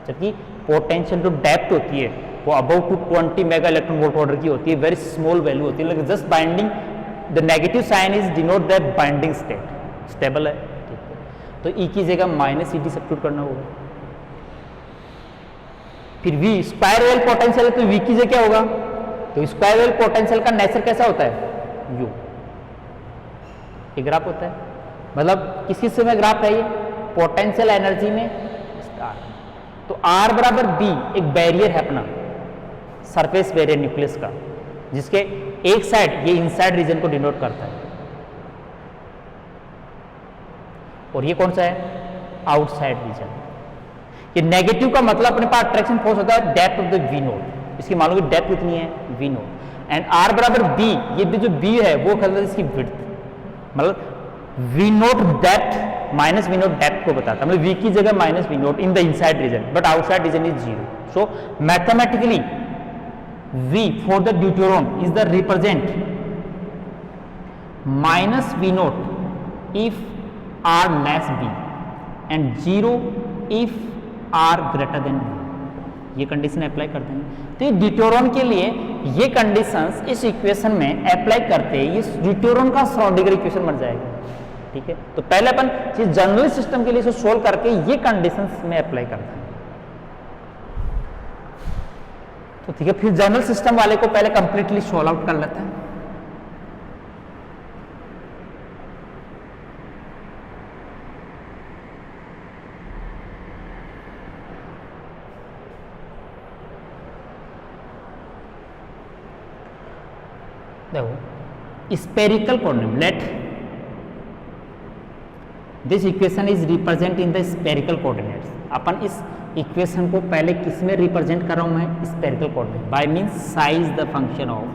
जबकि पोटेंशियल जो डेप्थ होती है वो above to 20 mega electron volt order की होती है, वेरी स्मॉल वैल्यू होती है, लेकिन just binding the negative sign is denote the binding state, stable है, ठीक है। तो ई की जगह माइनस ई डी सब्स्टिट्यूट करना होगा। फिर वी स्क्वायर वेल पोटेंशियल है तो वी की जगह क्या होगा, तो स्क्वायर वेल पोटेंशियल का नेचर कैसा होता है, यू, एक ग्राफ होता है, मतलब किसी समय ग्राफ है ये पोटेंशियल एनर्जी में स्टार। तो आर बराबर बी एक बैरियर है अपना, सरफेस बैरियर न्यूक्लियस का, जिसके एक साइड ये इनसाइड रीजन को डिनोट करता है, और ये कौन सा है, आउटसाइड रीजन। ये नेगेटिव का मतलब अपने पास अट्रैक्शन फोर्स होता है depth of the V naught, इसकी मान लो कि डेप्थ कितनी है, वी नोट, एंड आर बराबर बी, ये भी जो बी है वो कहता है इसकी विड्थ, मतलब V naught depth minus V naught depth को बताता है, मतलब वी की जगह minus V naught in the inside region, but outside region is zero. So mathematically V for the deuteron is the represent minus V naught if R less B and 0 if R greater than B। ये कंडीशन अप्लाई करते हैं, तो ये ड्यूटेरॉन के लिए ये कंडीशंस इस इक्वेशन में अप्लाई करते हैं, ये ड्यूटेरॉन का श्रोडिंगर इक्वेशन बन जाएगा, ठीक है। तो पहले अपन इस जनरल सिस्टम के लिए इसको सोल्व करके ये कंडीशंस में अप्लाई करते हैं, तो ठीक है। फिर जनरल सिस्टम वाले को पहले कंप्लीटली सोल्व आउट कर लेते हैं। देखो spherical coordinate, let this equation is represent in the spherical coordinates. अपन इस इक्वेशन को पहले किस में रिप्रेजेंट कर रहा हूं मैं, spherical coordinate, by means size the function of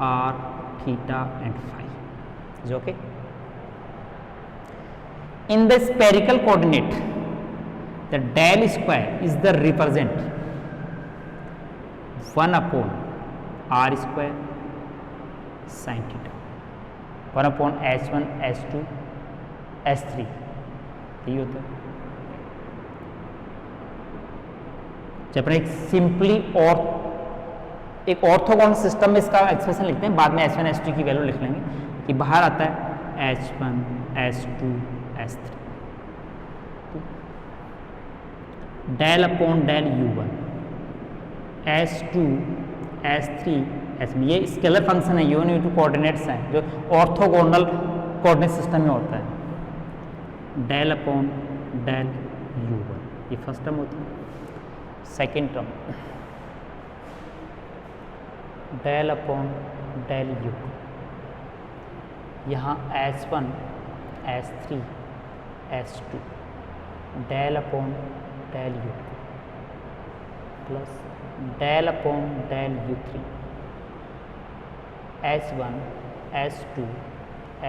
R theta and phi, is okay. In the spherical coordinate the del square is the represent 1/r² sin theta, 1/h1 h2 h3, यही होता है। जब अपन एक सिंपली और एक ऑर्थोगोनल सिस्टम में इसका एक्सप्रेशन लिखते हैं, बाद में h1 h2 की वैल्यू लिख लेंगे, कि बाहर आता है h1 h2 h3 del upon del u1 h2 h3 h1, ये स्केलर फंक्शन है, u1 u2 कोऑर्डिनेट्स हैं जो ऑर्थोगोनल कोऑर्डिनेट सिस्टम में होता है, डेल अपॉन डेल u1, ये फर्स्ट टर्म होती है। Second term del upon del u, यहाँ h1 h3 h2 del upon del u2 plus del upon del u3 h1 h2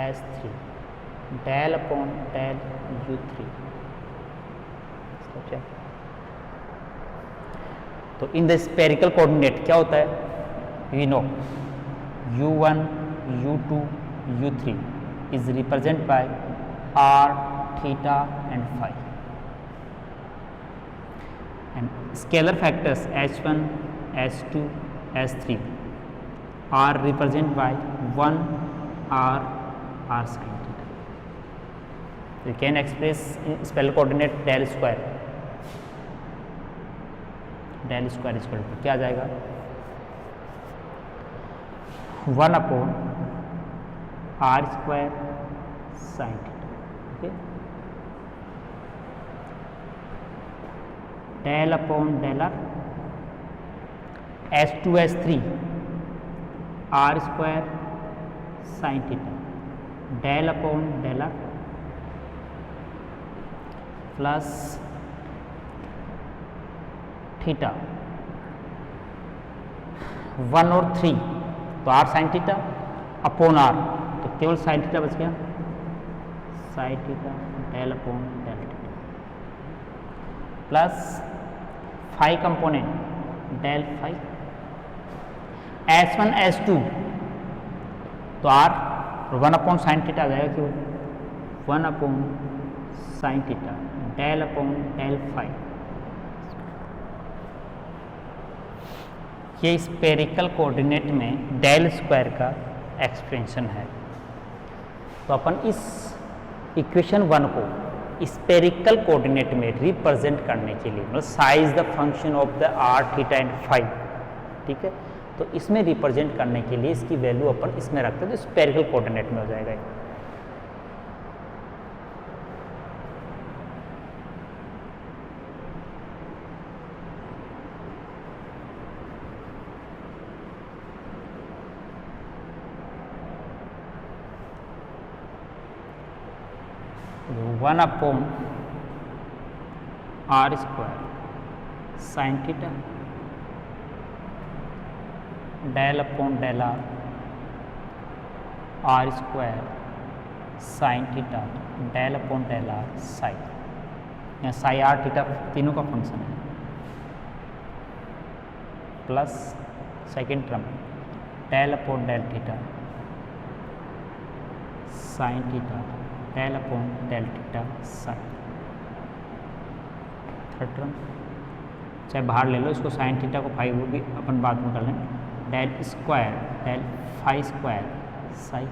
h3 del upon del u3। तो इन द स्पेरिकल कोऑर्डिनेट क्या होता है, we know u1 u2 u3 is represent by r theta and phi, and scalar factors h1 h2 h3 are represented by 1 r sin theta. You can express in spherical coordinate del square is equal to क्या आ जाएगा, 1/r² sin theta, okay। Del upon del r h2 h3 r² sin theta del upon del r plus theta 1 और 3, तो r sin theta upon r, तो केवल sin थीटा बच गया, sin theta del upon del theta plus phi component del phi h1 h2, तो तो आर 1 साइन थीटा आ जाएगा, क्यों 1 साइन थीटा डेल फाई। ये स्पेरिकल कोऑर्डिनेट में डेल स्क्वायर का एक्सपेंशन है। तो अपन इस इक्वेशन 1 को स्पेरिकल कोऑर्डिनेट में रिप्रेजेंट करने के लिए, मतलब size the function of the R theta and phi, ठीक है, तो इसमें रिप्रेजेंट करने के लिए इसकी वैल्यू अपन इसमें रखते हैं, तो स्पेरिकल कोऑर्डिनेट में हो जाएगा। 1 r square sine theta del R square sine theta del R psi, यहाँ साई आर थीटा तीनों का फंक्शन है, plus second term del theta sine theta del theta sine. Third term चाहे बाहर ले लो इसको, साइन थीटा को फाई, वो भी अपन बाद में कर लें, del phi square psi.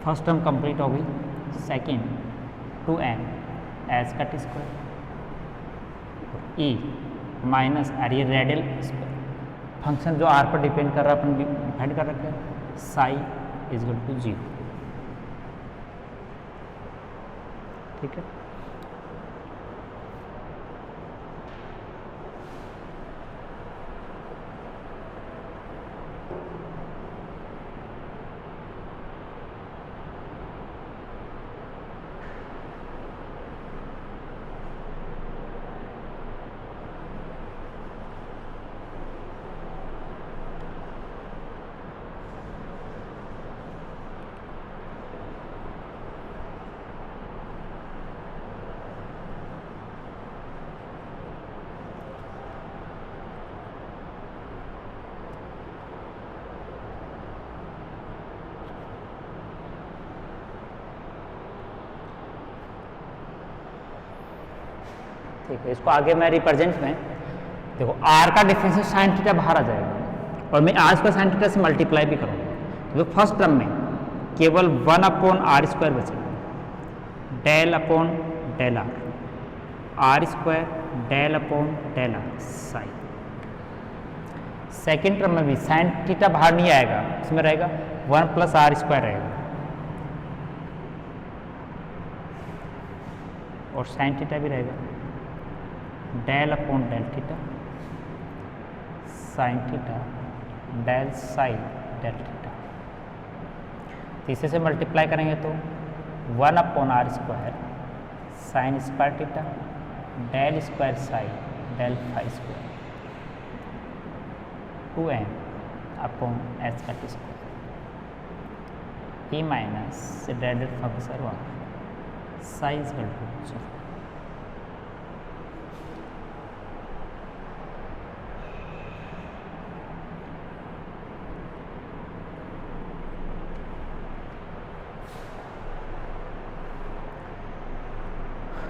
First term complete हो गई। Second 2n as cut square E minus R, ये रेडियल फंक्शन जो आर पर डिपेंड कर रहा है अपन डिफाइन कर रखा है, साई इज इक्वल टू 0, ठीक है। ठीक है, इसको आगे मैं रिप्रेजेंट में देखो, आर का डिफरेंशियल साइन थीटा बाहर आ जाएगा और मैं आर स्क्वायर साइन थीटा से मल्टीप्लाई भी करूँगा। तो फर्स्ट टर्म में केवल 1/r स्क्वायर बचेगा, del R square del R sine. Second term में भी साइन थीटा बाहर नहीं आएगा, इसमें रहेगा 1 + r स्क्वायर रहेगा और साइन थीटा भी रहेगा del theta sine theta del sine del theta. तीसरे से मल्टीप्लाई करेंगे तो 1/r square sine square theta del square sine del phi square 2n/s का स्क्वायर e माइनस डेडेड फंक्शन 1 साइज इक्वल टू।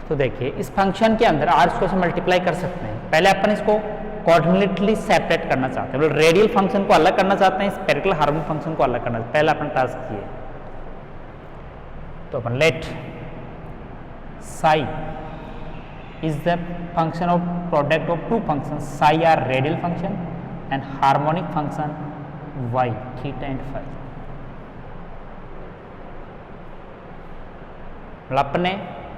तो देखिए इस फंक्शन के अंदर आर स्क्वायर से मल्टीप्लाई कर सकते हैं। पहले अपन इसको कोऑर्डिनेटली सेपरेट करना चाहते हैं, मतलब रेडियल फंक्शन को अलग करना चाहते हैं, स्पेरिकल हार्मोनिक फंक्शन को अलग करना, पहले अपन टास्क किए। तो अपन let psi is the function of product of two function, psi R radial function and harmonic function Y theta and phi. अपने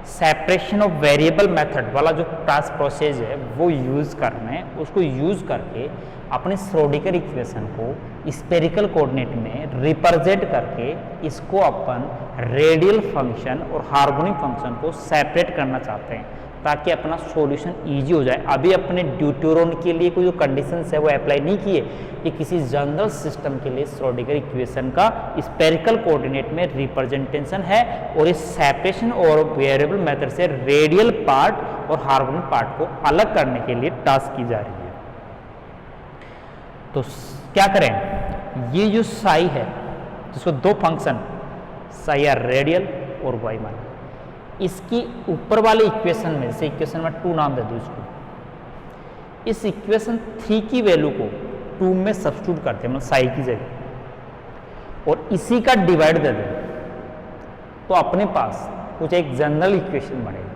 सेपरेशन ऑफ वेरिएबल मेथड वाला जो टास्क प्रोसेस है वो यूज करना है, उसको यूज करके अपने श्रोडिंगर इक्वेशन को स्पेरिकल कोऑर्डिनेट में रिप्रेजेंट करके इसको अपन रेडियल फंक्शन और हार्मोनिक फंक्शन को सेपरेट करना चाहते हैं ताकि अपना सॉल्यूशन इजी हो जाए। अभी अपने ड्यूटोरॉन के लिए कोई जो कंडीशंस है वो अप्लाई नहीं किए, ये किसी जनरल सिस्टम के लिए श्रोडिंगर इक्वेशन का स्पेरिकल कोऑर्डिनेट में रिप्रेजेंटेशन है और इस सेपरेशन और वेरिएबल मेथड से रेडियल पार्ट और हार्मोनिक पार्ट को अलग करने के लिए टास्क की जा रही है। तो क्या करें, ये जो साई है जिसको दो फंक्शन साई आर रेडियल और वाई माना। इसकी ऊपर वाले इक्वेशन में, जैसे इक्वेशन में 2 नाम दे दो इसको, इस इक्वेशन 3 की वैल्यू को 2 में सब्स्टिट्यूट करते हैं, मतलब साई की जगह, और इसी का डिवाइड दे दो, तो अपने पास कुछ एक जनरल इक्वेशन बनेगा।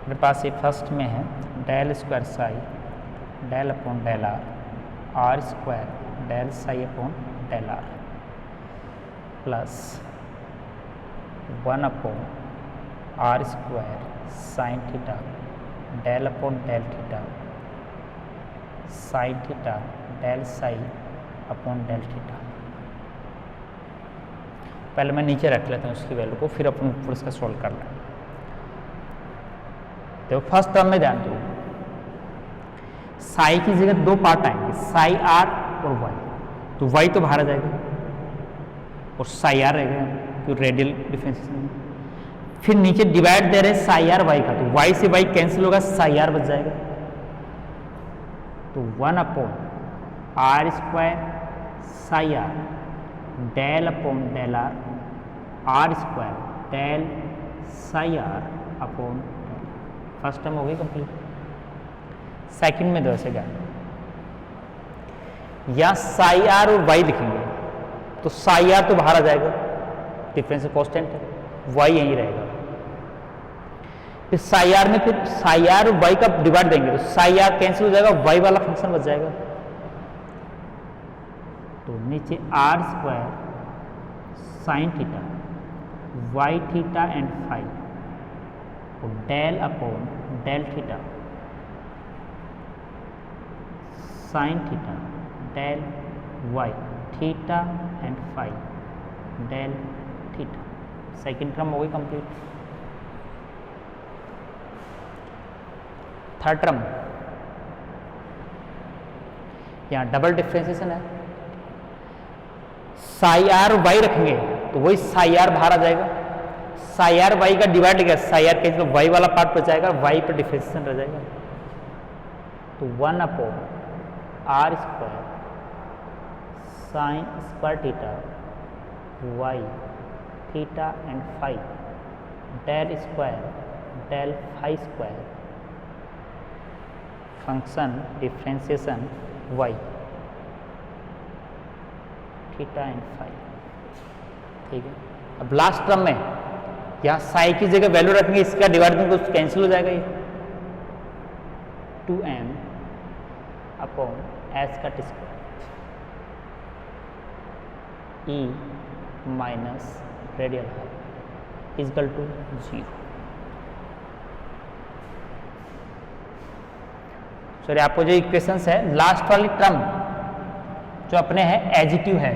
मेरे पास ये फर्स्ट में है del square psi del upon del R, R square del psi upon del R, plus 1 upon R square sine theta del upon del theta sine theta del psi upon del theta. पहले मैं नीचे रख लेता हूँ उसकी वैल्यू को, फिर अपन ऊपर इसका सोल्व कर लें। तो फर्स्ट टर्म में ध्यान दो, साई की जगह 2 पार्ट आएंगे, साई आर और वाई, तो वाई तो बाहर आ जाएगा और साई आर रहेगा, तो रेडियल डिफरेंशिएशन। फिर नीचे डिवाइड दे रहे साई आर वाई का, तो वाई से वाई कैंसिल होगा, साई आर बच जाएगा, तो 1 upon R square psi R del upon del R, R square del psi R upon, first term हो गई कंप्लीट। सेकंड में दो ऐसे क्या, या साई आर और वाई लिखेंगे, तो साई आर तो बाहर आ जाएगा, डिफरेंस कांस्टेंट है, वाई यहीं रहेगा। फिर साई आर में फिर साई आर और वाई का डिवाइड देंगे, तो साई आर कैंसिल हो जाएगा, वाई वाला फंक्शन बच जाएगा, तो नीचे R square sine theta Y theta and phi, del upon del theta sine theta del Y theta and phi del theta. Second term हो गई कंप्लीट। थर्ड टर्म, यहाँ डबल डिफ्रेंसिएशन है, साई आर वाई रखेंगे तो वही साई आर बाहर आ जाएगा, साई आर वाई का डिवाइड किया, साई आर कैंसिल, वाई वाला पार्ट बच जाएगा, वाई पर डिफरेंशिएशन रह जाएगा, तो 1 upon R square sine square theta Y theta and phi del square del phi square function differentiation Y theta and phi. ठीक है, अब लास्ट टर्म में यहाँ साई की जगह वैल्यू रखेंगे, इसका डिवाइड में कुछ कैंसिल हो जाएगा, ये 2m अपॉन एच का square E minus radial equal to 0। Sorry, आपको जो इक्वेशंस है, लास्ट वाली टर्म जो अपने है एजिटिव है,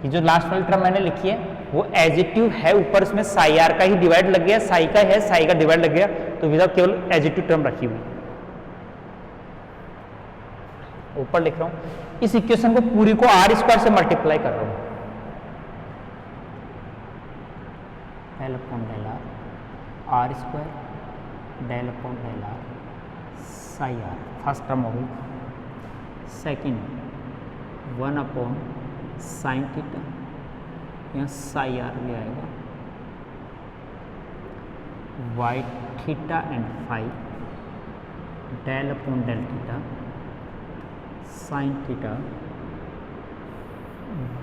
ये जो लास्ट वाली टर्म मैंने लिखी है वो एजिटिव है, ऊपर इसमें साई आर का ही डिवाइड लग गया, साई का है, साई का डिवाइड लग गया, तो विदाउट केवल एजिटिव टर्म रखी हुई ऊपर लिख रहा हूं। इस इक्वेशन को पूरी को आर स्क्वायर से मल्टीप्लाई कर रहा हूं, del upon del R square del upon del R psi R, first term हो गई। सेकेंड 1 अपॉन साइन थीटा, यहाँ साई आर भी आएगा, Y theta and phi del upon del theta sine theta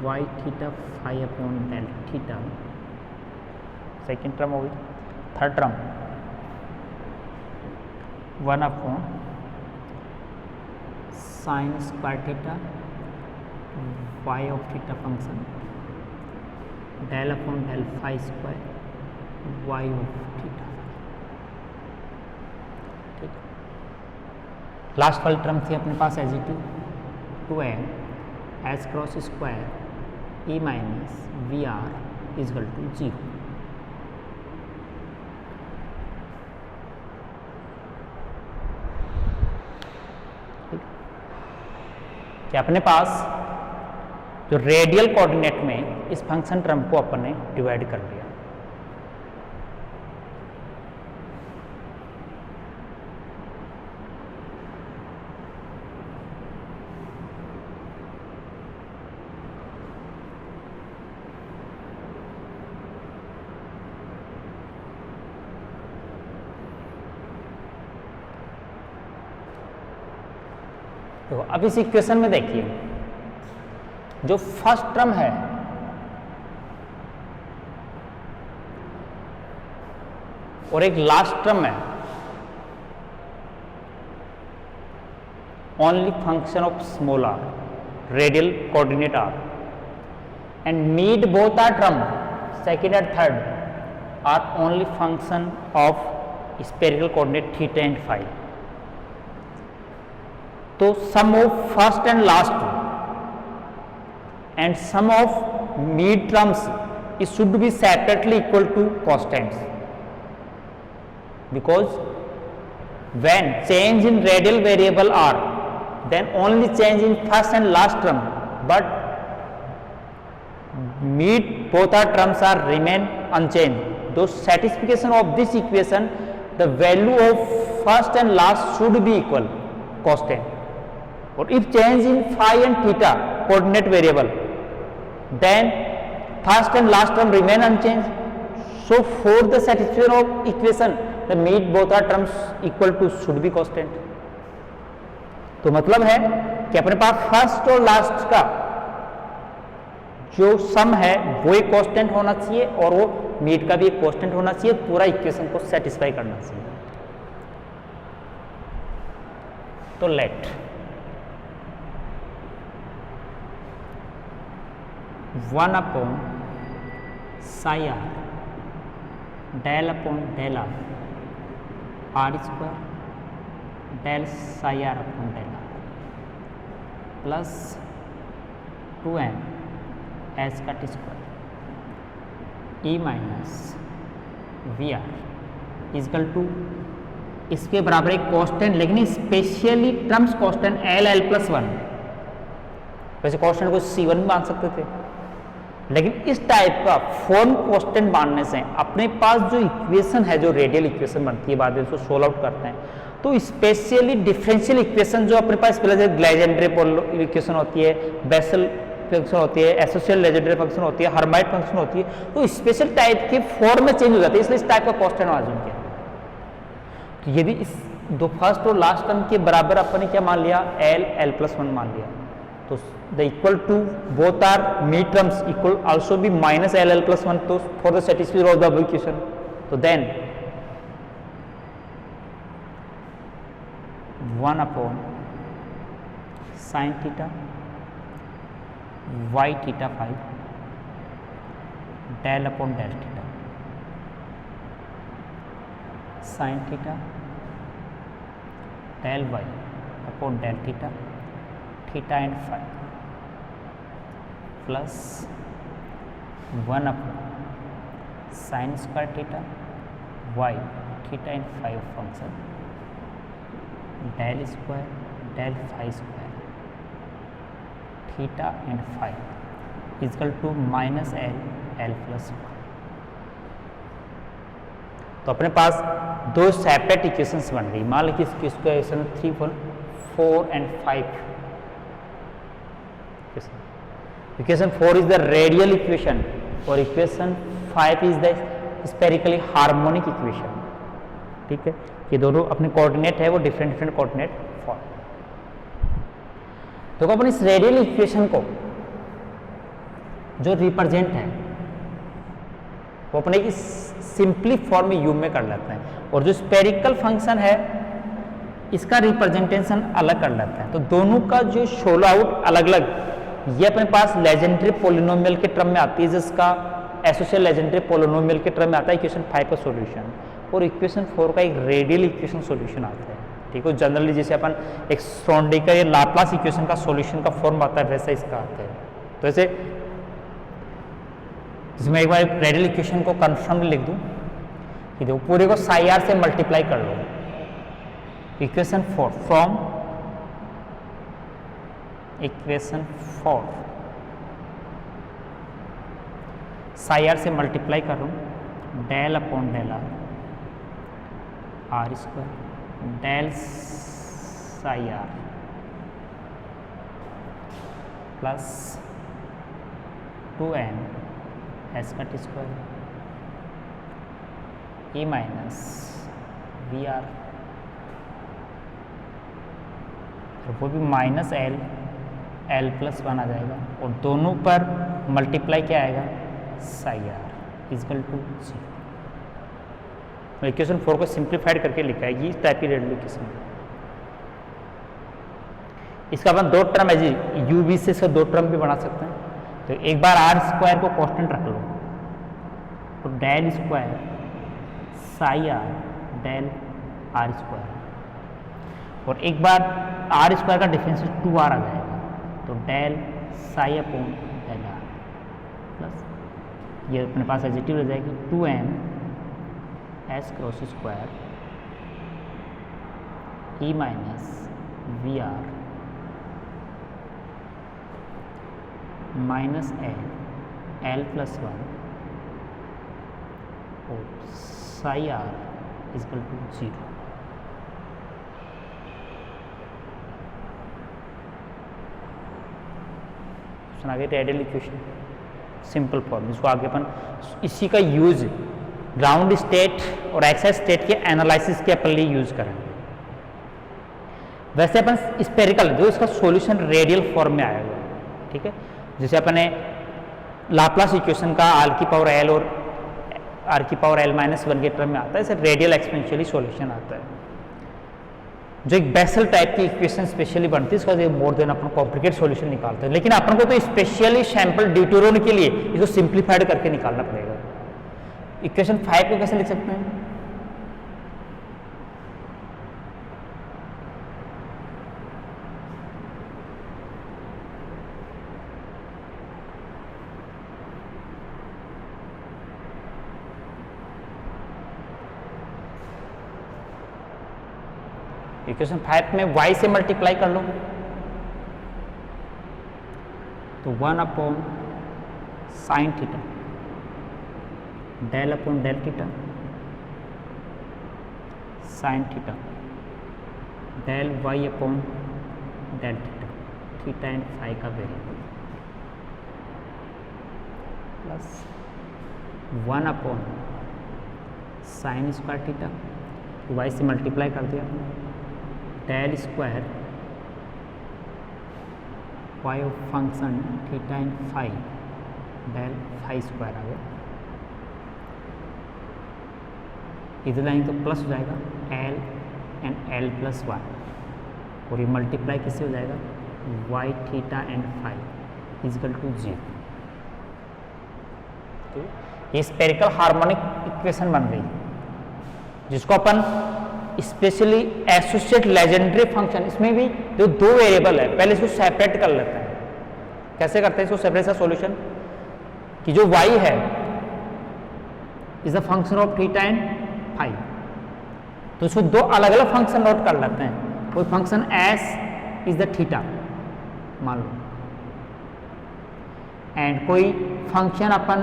Y theta phi upon del theta. Second term हो गई। Third term 1 upon sine square theta Y of theta function del upon del phi square Y of theta. ठीक है, लास्ट वाली टर्म थी अपने पास एजिटिव 2m H cross square E minus V R equal to 0। कि अपने पास जो रेडियल कोऑर्डिनेट में इस फंक्शन टर्म को अपन ने डिवाइड कर लिया। तो अब इस इक्वेशन में देखिए, जो फर्स्ट टर्म है और एक लास्ट टर्म है, only function of small r, radial coordinate r, and mid both are term second and third are only function of spherical coordinate theta and phi. तो sum of first and last and sum of mid terms it should be separately equal to constants, because when change in radial variable r, then only change in first and last term, but mid both our terms are remain unchanged. Those satisfaction of this equation, the value of first and last should be equal constant. Or if change in phi and theta coordinate variable, then first and last term remain unchanged. So for the satisfaction of equation, the mid both our terms equal to should be constant. तो मतलब है कि अपने पास फर्स्ट और लास्ट का जो सम है वो एक कांस्टेंट होना चाहिए और वो मीड का भी एक कांस्टेंट होना चाहिए, पूरा इक्वेशन को सेटिस्फाई करना चाहिए। तो late 1 upon psi r del upon del r r square del psi r upon del r plus 2m s का t square e minus V R equal to इसके बराबर एक कांस्टेंट, लेकिन specially terms constant L L plus one. वैसे कांस्टेंट को C1 मान सकते थे, लेकिन इस टाइप का फॉर्म कांस्टेंट मानने से अपने पास जो इक्वेशन है, जो रेडियल इक्वेशन बनती है, बाद में उसको सोल्व आउट करते हैं, तो स्पेशली डिफरेंशियल इक्वेशन जो अपने पास लेजेंडरी इक्वेशन होती है, बेसल फंक्शन होती है, एसोसिएट लेजेंडरी फंक्शन होती है, हर्माइट फंक्शन होती है, तो स्पेशल टाइप के फॉर्म में चेंज हो जाते हैं, इसलिए इस टाइप का कांस्टेंट मालूम किया। तो यदि इस दो फर्स्ट और लास्ट टर्म के बराबर अपन ने क्या मान लिया, एल एल प्लस वन मान लिया, तो the equal to both are mid terms equal also be minus L L plus one, तो for the satisfaction of the above equation, तो then 1 upon sine theta Y theta phi del upon del theta sine theta del Y upon del theta theta and phi plus 1 upon sine square theta Y theta and phi function del square del phi square theta and phi is equal to minus L L plus. तो अपने पास दो सेपरेट इक्वेशंस बन गई। मान लीजिए इसकी equation 3, 4 and 5। Equation 4 is the radial equation और equation 5 is the spherically harmonic equation. ठीक है, ये दोनों अपने कोऑर्डिनेट है वो डिफरेंट डिफरेंट कोऑर्डिनेट फॉर्म। तो अपन इस रेडियल इक्वेशन को जो रिप्रेजेंट है वो अपने इस सिंपली फॉर्म में यू में कर लेते हैं, और जो स्पेरिकल फंक्शन है इसका रिप्रेजेंटेशन अलग कर लेते हैं। तो दोनों का जो सोल्व आउट अलग अलग, ये अपने पास लेजेंडरी पोलिनोमियल के टर्म में आती है, जिसका एसोसिएट लेजेंडरी पोलिनोमियल के टर्म में आता है इक्वेशन 5 का सॉल्यूशन, और इक्वेशन 4 का एक रेडियल इक्वेशन सॉल्यूशन आता है। ठीक है, जनरली जैसे अपन एक श्रोडिंगर या लाप्लास इक्वेशन का सॉल्यूशन का फॉर्म आता है वैसा इसका आता है। तो ऐसे इसमें एक बार रेडियल इक्वेशन को कन्फर्म लिख दूं कि देखो पूरे को साई आर से मल्टीप्लाई कर लो। Equation 4 from equation 4 psi R से मल्टीप्लाई कर रहा हूँ, del upon del R square del psi R plus 2n S का T square E minus V R, वो भी माइनस एल प्लस 1 आ जाएगा और दोनों पर मल्टीप्लाई क्या आएगा psi R equal to 0। Equation 4 को सिंप्लीफाइड करके लिखा है, इस टाइप की रेडियल इक्वेशन। इसका अपन दो टर्म है जी, यू वी से इसका दो टर्म भी बना सकते हैं। तो एक बार आर स्क्वायर को कांस्टेंट रख लो तो del square psi R del R square, और एक बार आर स्क्वायर का डिफरेंस 2r आ जाएगा तो del psi upon del R plus ये अपने पास एडजेक्टिव रह जाएगी 2n S cross square E minus V R minus L plus 1 और साई आर इजकल टू 0। आगे रेडियल इक्वेशन सिंपल फॉर्म, इसको आगे अपन इसी का यूज ग्राउंड स्टेट और एक्साइज स्टेट के एनालिसिस के अपन लिए यूज करेंगे। वैसे अपन स्पेरिकल जो इसका सॉल्यूशन रेडियल फॉर्म में आएगा, ठीक है, जैसे अपने लाप्लास इक्वेशन का आर की पावर एल और आर की पावर एल माइनस 1 के टर्म में आता है, ऐसे रेडियल एक्सपेंशियली सॉल्यूशन आता है। जो एक बेसल टाइप की इक्वेशन स्पेशली बनती है, इसका मोर देन अपन कॉम्प्लिकेट सॉल्यूशन निकालते हैं, लेकिन अपन को तो स्पेशली सैंपल ड्यूटोरन के लिए इसको सिंप्लीफाइड करके निकालना पड़ेगा। इक्वेशन 5 को कैसे लिख सकते हैं? इक्वेशन 5 में y से मल्टीप्लाई कर लो तो 1 upon sine theta del upon del theta sine theta del y upon del theta, theta and phi का variable plus 1 upon sine square theta, y से मल्टीप्लाई कर दिया del square Y of function theta and phi del phi square आ गया, इधर लाइन तो प्लस हो जाएगा एल एंड एल प्लस 1 और ये मल्टीप्लाई किससे हो जाएगा Y theta and phi equal to 0। तो ये स्पेरिकल हार्मोनिक इक्वेशन बन गई, जिसको अपन स्पेशली एसोसिएट लेजेंडरी फंक्शन, इसमें भी जो दो वेरिएबल है पहले इसको सेपरेट कर लेते हैं। कैसे करते हैं इसको सेपरेट सा सॉल्यूशन कि जो y है is the function of theta and phi, तो इसको दो अलग अलग फंक्शन नोट कर लेते हैं। कोई function s is the theta मान लो, एंड कोई फंक्शन अपन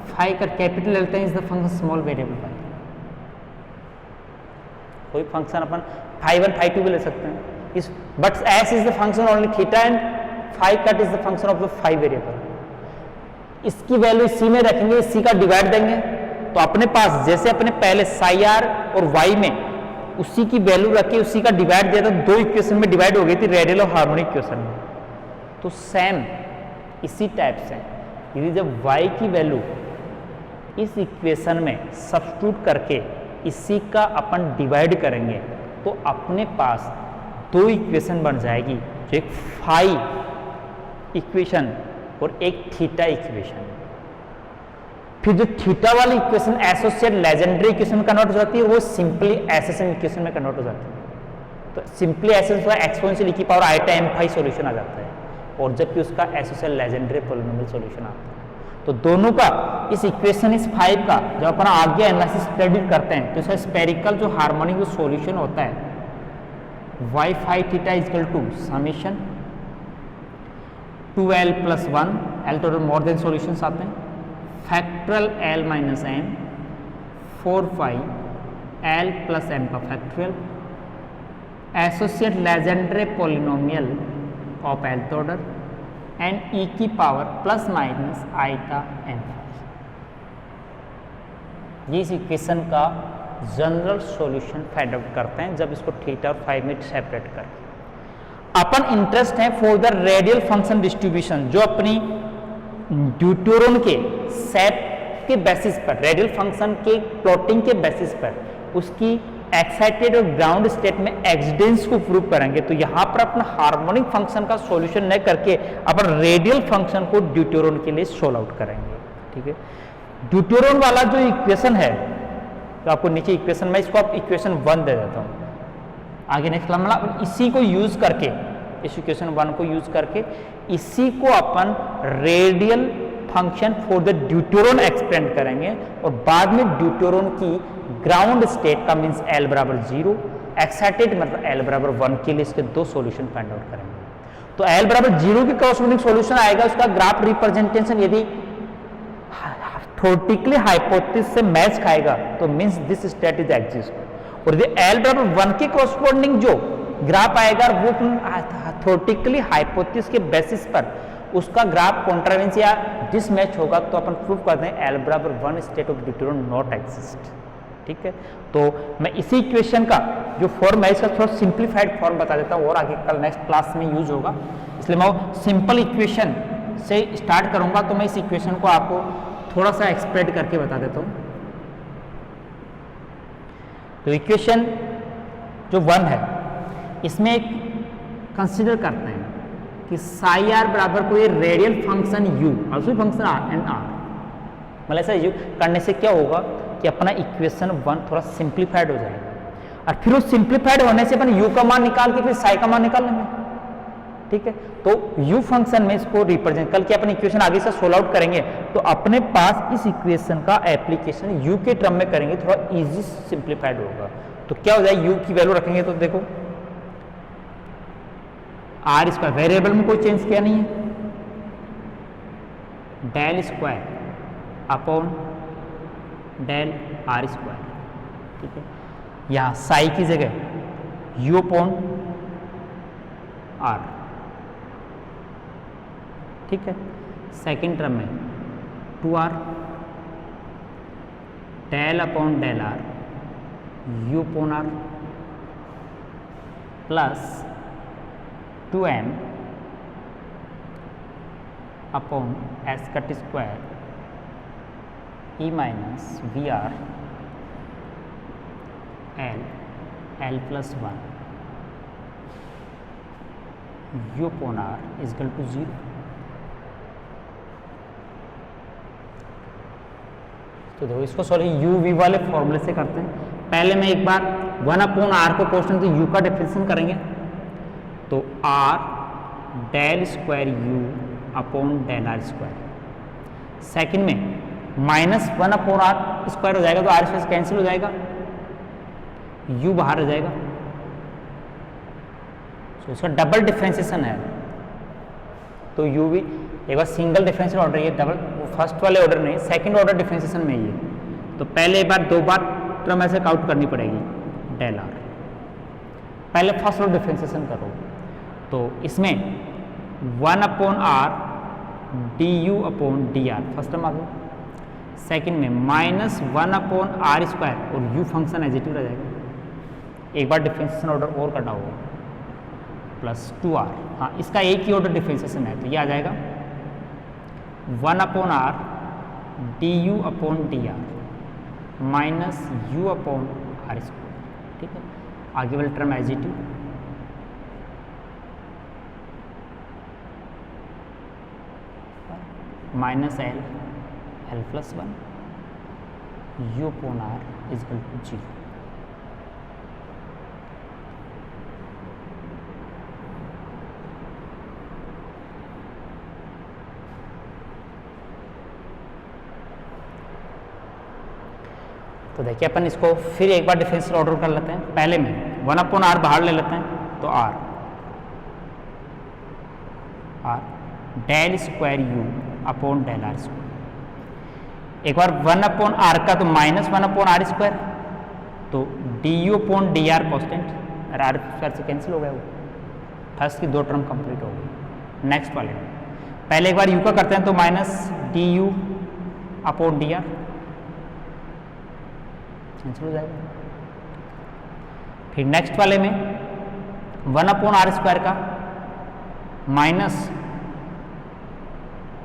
फाई का कैपिटल लेते हैं is the function small variable phi. कोई फंक्शन अपन फाई 1 फाई 2 भी ले सकते हैं इस, but s is the function only theta and phi cut is the function of the phi variable. इसकी वैल्यू इसी में रखेंगे, इसी का डिवाइड देंगे तो अपने पास जैसे अपने पहले साई आर और y में उसी की वैल्यू रखी उसी का डिवाइड दिया था, दो इक्वेशन में डिवाइड हो गई थी रेडियल और हार्मोनिक इक्वेशन में। तो सेम इसी टाइप से यदि जब y की वैल्यू इस इक्वेशन में सब्स्टिट्यूट करके इसी का अपन डिवाइड करेंगे तो अपने पास दो इक्वेशन बन जाएगी, जो एक फाई इक्वेशन और एक थीटा इक्वेशन। फिर जो थीटा वाली इक्वेशन एसोसिएट लेजेंडरी इक्वेशन में कन्वर्ट हो जाती है, वो सिंपली एसएसएम इक्वेशन में कन्वर्ट हो जाती है। तो सिंपली एसएसएम एक्सपोनेंशियल ई की पावर आईटा एम फाई सॉल्यूशन आ जाता है, और जबकि उसका एसोसिएट लेजेंडरी पॉलिनोमियल सॉल्यूशन आता है। तो दोनों का इस इक्वेशन इस 5 का जब अपन आगे एनालिसिस स्टडी करते हैं तो इसका स्पेरिकल जो हार्मोनिक सॉल्यूशन होता है Y phi theta equal to summation 2l plus 1 L total more than solutions आते हैं, factorial L minus M 4 five L plus M का factorial associate Legendre polynomial of lth order and E की power plus minus eta N. ये इस इक्वेशन का जनरल सॉल्यूशन फाइंड आउट करते हैं जब इसको थीटा और फाइव में सेपरेट करके। अपन इंटरेस्ट है for the radial function distribution, जो अपनी ड्यूटोरन के सेट के बेसिस पर, रेडियल फंक्शन के प्लॉटिंग के बेसिस पर उसकी एक्साइटेड और ग्राउंड स्टेट में एक्सिडेंस को प्रूव करेंगे। तो यहाँ पर अपना हार्मोनिक फंक्शन का सॉल्यूशन न करके अपन रेडियल फंक्शन को ड्यूटोरन के लिए सोल्व आउट करेंगे। ठीक है, ड्यूटोरन वाला जो इक्वेशन है, तो आपको नीचे इक्वेशन में इसको आप इक्वेशन 1 दे देता हूँ। आगे नेक्स्ट मतलब इसी को यूज करके, इस इक्वेशन 1 को यूज करके इसी को अपन radial function for the deuteron expand करेंगे और बाद में ड्यूटोरन की ग्राउंड स्टेट का मींस एल बराबर 0, एक्साइटेड मतलब एल बराबर 1 के लिए इसके दो सॉल्यूशन फाइंड आउट करेंगे। तो एल बराबर 0 के कॉरस्पॉन्डिंग सॉल्यूशन आएगा, उसका ग्राफ रिप्रेजेंटेशन यदि थ्योरेटिकली हाइपोथेसिस से मैच खाएगा तो means this state is exist, और यदि एल बराबर 1 के कॉरस्पॉन्डिंग जो ग्राफ आएगा वो थ्योरेटिकली हाइपोथेसिस के बेसिस पर उसका ग्राफ कॉन्ट्रावेंस या डिसमैच होगा, तो अपन प्रूव करते हैं एल बराबर 1 state of deuteron not exist. ठीक है, तो मैं इसी इक्वेशन का जो फॉर्म है इसका थोड़ा सिंप्लीफाइड फॉर्म बता देता हूँ और आगे कल नेक्स्ट क्लास में यूज होगा, इसलिए मैं सिंपल इक्वेशन से स्टार्ट करूंगा। तो मैं इस इक्वेशन को आपको थोड़ा सा एक्सप्लेन करके बता देता हूँ। तो इक्वेशन जो 1 है इसमें कंसीडर करते हैं कि साई आर बराबर कोई रेडियल फंक्शन यू और फंक्शन आर एंड आर, मतलब ऐसा यू करने से क्या होगा कि अपना इक्वेशन 1 थोड़ा सिंप्लीफाइड हो जाएगा, और फिर उस सिंप्लीफाइड होने से अपन यू का मान निकाल के फिर साई का मान निकाल लेंगे। ठीक है, तो यू फंक्शन में इसको रिप्रेजेंट कल के अपन इक्वेशन आगे से सोल्व आउट करेंगे तो अपने पास इस इक्वेशन का एप्लीकेशन यू के टर्म में करेंगे, थोड़ा इजी सिंप्लीफाइड होगा। तो क्या हो जाएगा, यू की वैल्यू रखेंगे तो देखो आर स्क्वायर, वेरिएबल में कोई चेंज किया नहीं है, del square upon del R square. ठीक है, यहाँ साई की जगह यू अपॉन आर। ठीक है, सेकेंड टर्म में 2r del upon del R U upon R plus 2m upon S cut square E minus V R L plus 1 U upon R equal to 0। तो देखो इसको सॉल्व यू वी वाले फॉर्मूले से करते हैं। पहले मैं एक बार 1 अपॉन आर को कॉन्स्टेंट तो यू का डिफरेंशिएशन करेंगे, तो R del square U upon del R square. Second में माइनस 1 अपॉन आर स्क्वायर हो जाएगा तो आर स्क्वायर कैंसिल हो जाएगा, यू बाहर हो जाएगा। तो इसका डबल डिफरेंशिएशन है, तो यू भी एक बार सिंगल डिफरेंशियल ऑर्डर, ये डबल फर्स्ट वाले ऑर्डर नहीं सेकंड ऑर्डर डिफरेंशिएशन में ये। तो पहले बार 2 बार टर्म ऐसे काउंट करनी पड़ेगी डेल आर, पहले फर्स्ट ऑर्डर डिफरेंशिएशन करो तो इसमें 1 upon R D U upon D R first term आ गया, सेकेंड में माइनस 1 अपॉन आर स्क्वायर और U function as it is रह जाएगा, एक बार डिफरेंशिएशन ऑर्डर और करना होगा प्लस 2r। हाँ, इसका एक ही ऑर्डर डिफरेंशिएशन है तो ये आ जाएगा 1 upon R D U upon D R minus U upon R square. ठीक है, आगे वाला term as it is minus L plus 1 U upon R equal to 0। तो देखिए अपन इसको फिर एक बार डिफरेंशियल ऑर्डर कर लेते हैं। पहले में 1 अपॉन आर बाहर ले लेते हैं तो R del square U upon del R square. एक बार 1/r का तो -1/r स्क्वायर, तो du/dr कॉन्स्टेंट, आर स्क्वायर से कैंसिल हो गया वो, फर्स्ट की 2 टर्म कंप्लीट हो गई। नेक्स्ट वाले में पहले एक बार u का करते हैं तो -du/dr कैंसिल हो जाएगा। फिर नेक्स्ट वाले में 1/r स्क्वायर का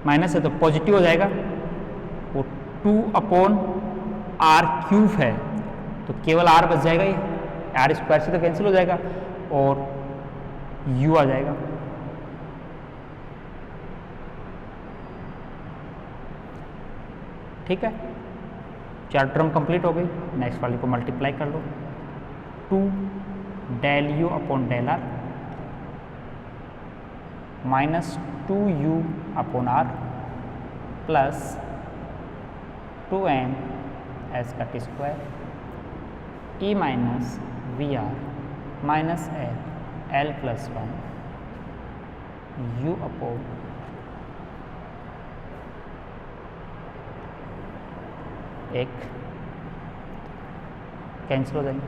माइनस है तो पॉजिटिव हो जाएगा, वो 2/r³ है तो केवल r बच जाएगा, ये r स्क्वायर से तो कैंसिल हो जाएगा और u आ जाएगा। ठीक है, 4 टर्म कंप्लीट हो गई। नेक्स्ट वाले को मल्टीप्लाई कर लो, 2 del u/del r -2u/r plus 2m s का t square e minus vr minus l plus 1 u/, एक कैंसिल हो जाएंगे,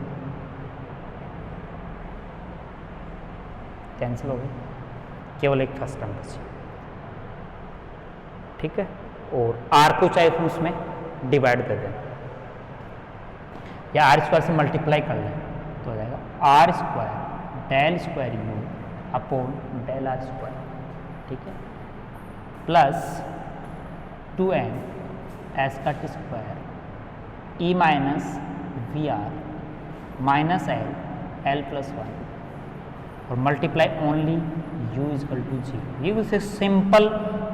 कैंसिल हो गई, केवल एक फर्स्ट टर्म बची। ठीक है, और r को चाहे तो उसमें डिवाइड कर दें या r स्क्वायर से मल्टीप्लाई कर लें तो हो जाएगा r square del square u/del r square, ठीक है, प्लस 2m s का t square e minus vr minus l plus 1 और मल्टीप्लाई ओनली u = 0। ये उसे सिंपल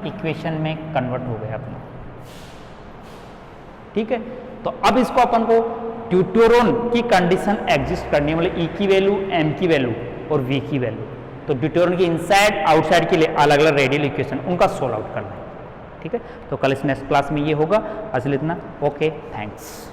इक्वेशन में कन्वर्ट हो गया अपना। ठीक है, तो अब इसको अपन को ड्यूटेरोन की कंडीशन एग्जिस्ट करनी है, मतलब e की वैल्यू, m की वैल्यू और v की वैल्यू, तो ड्यूटेरोन की इनसाइड आउटसाइड के लिए अलग अलग रेडियल इक्वेशन उनका सोल्व आउट करना है। ठीक है, तो कल इस नेक्स्ट क्लास में ये होगा। असल इतना, ओके, थैंक्स।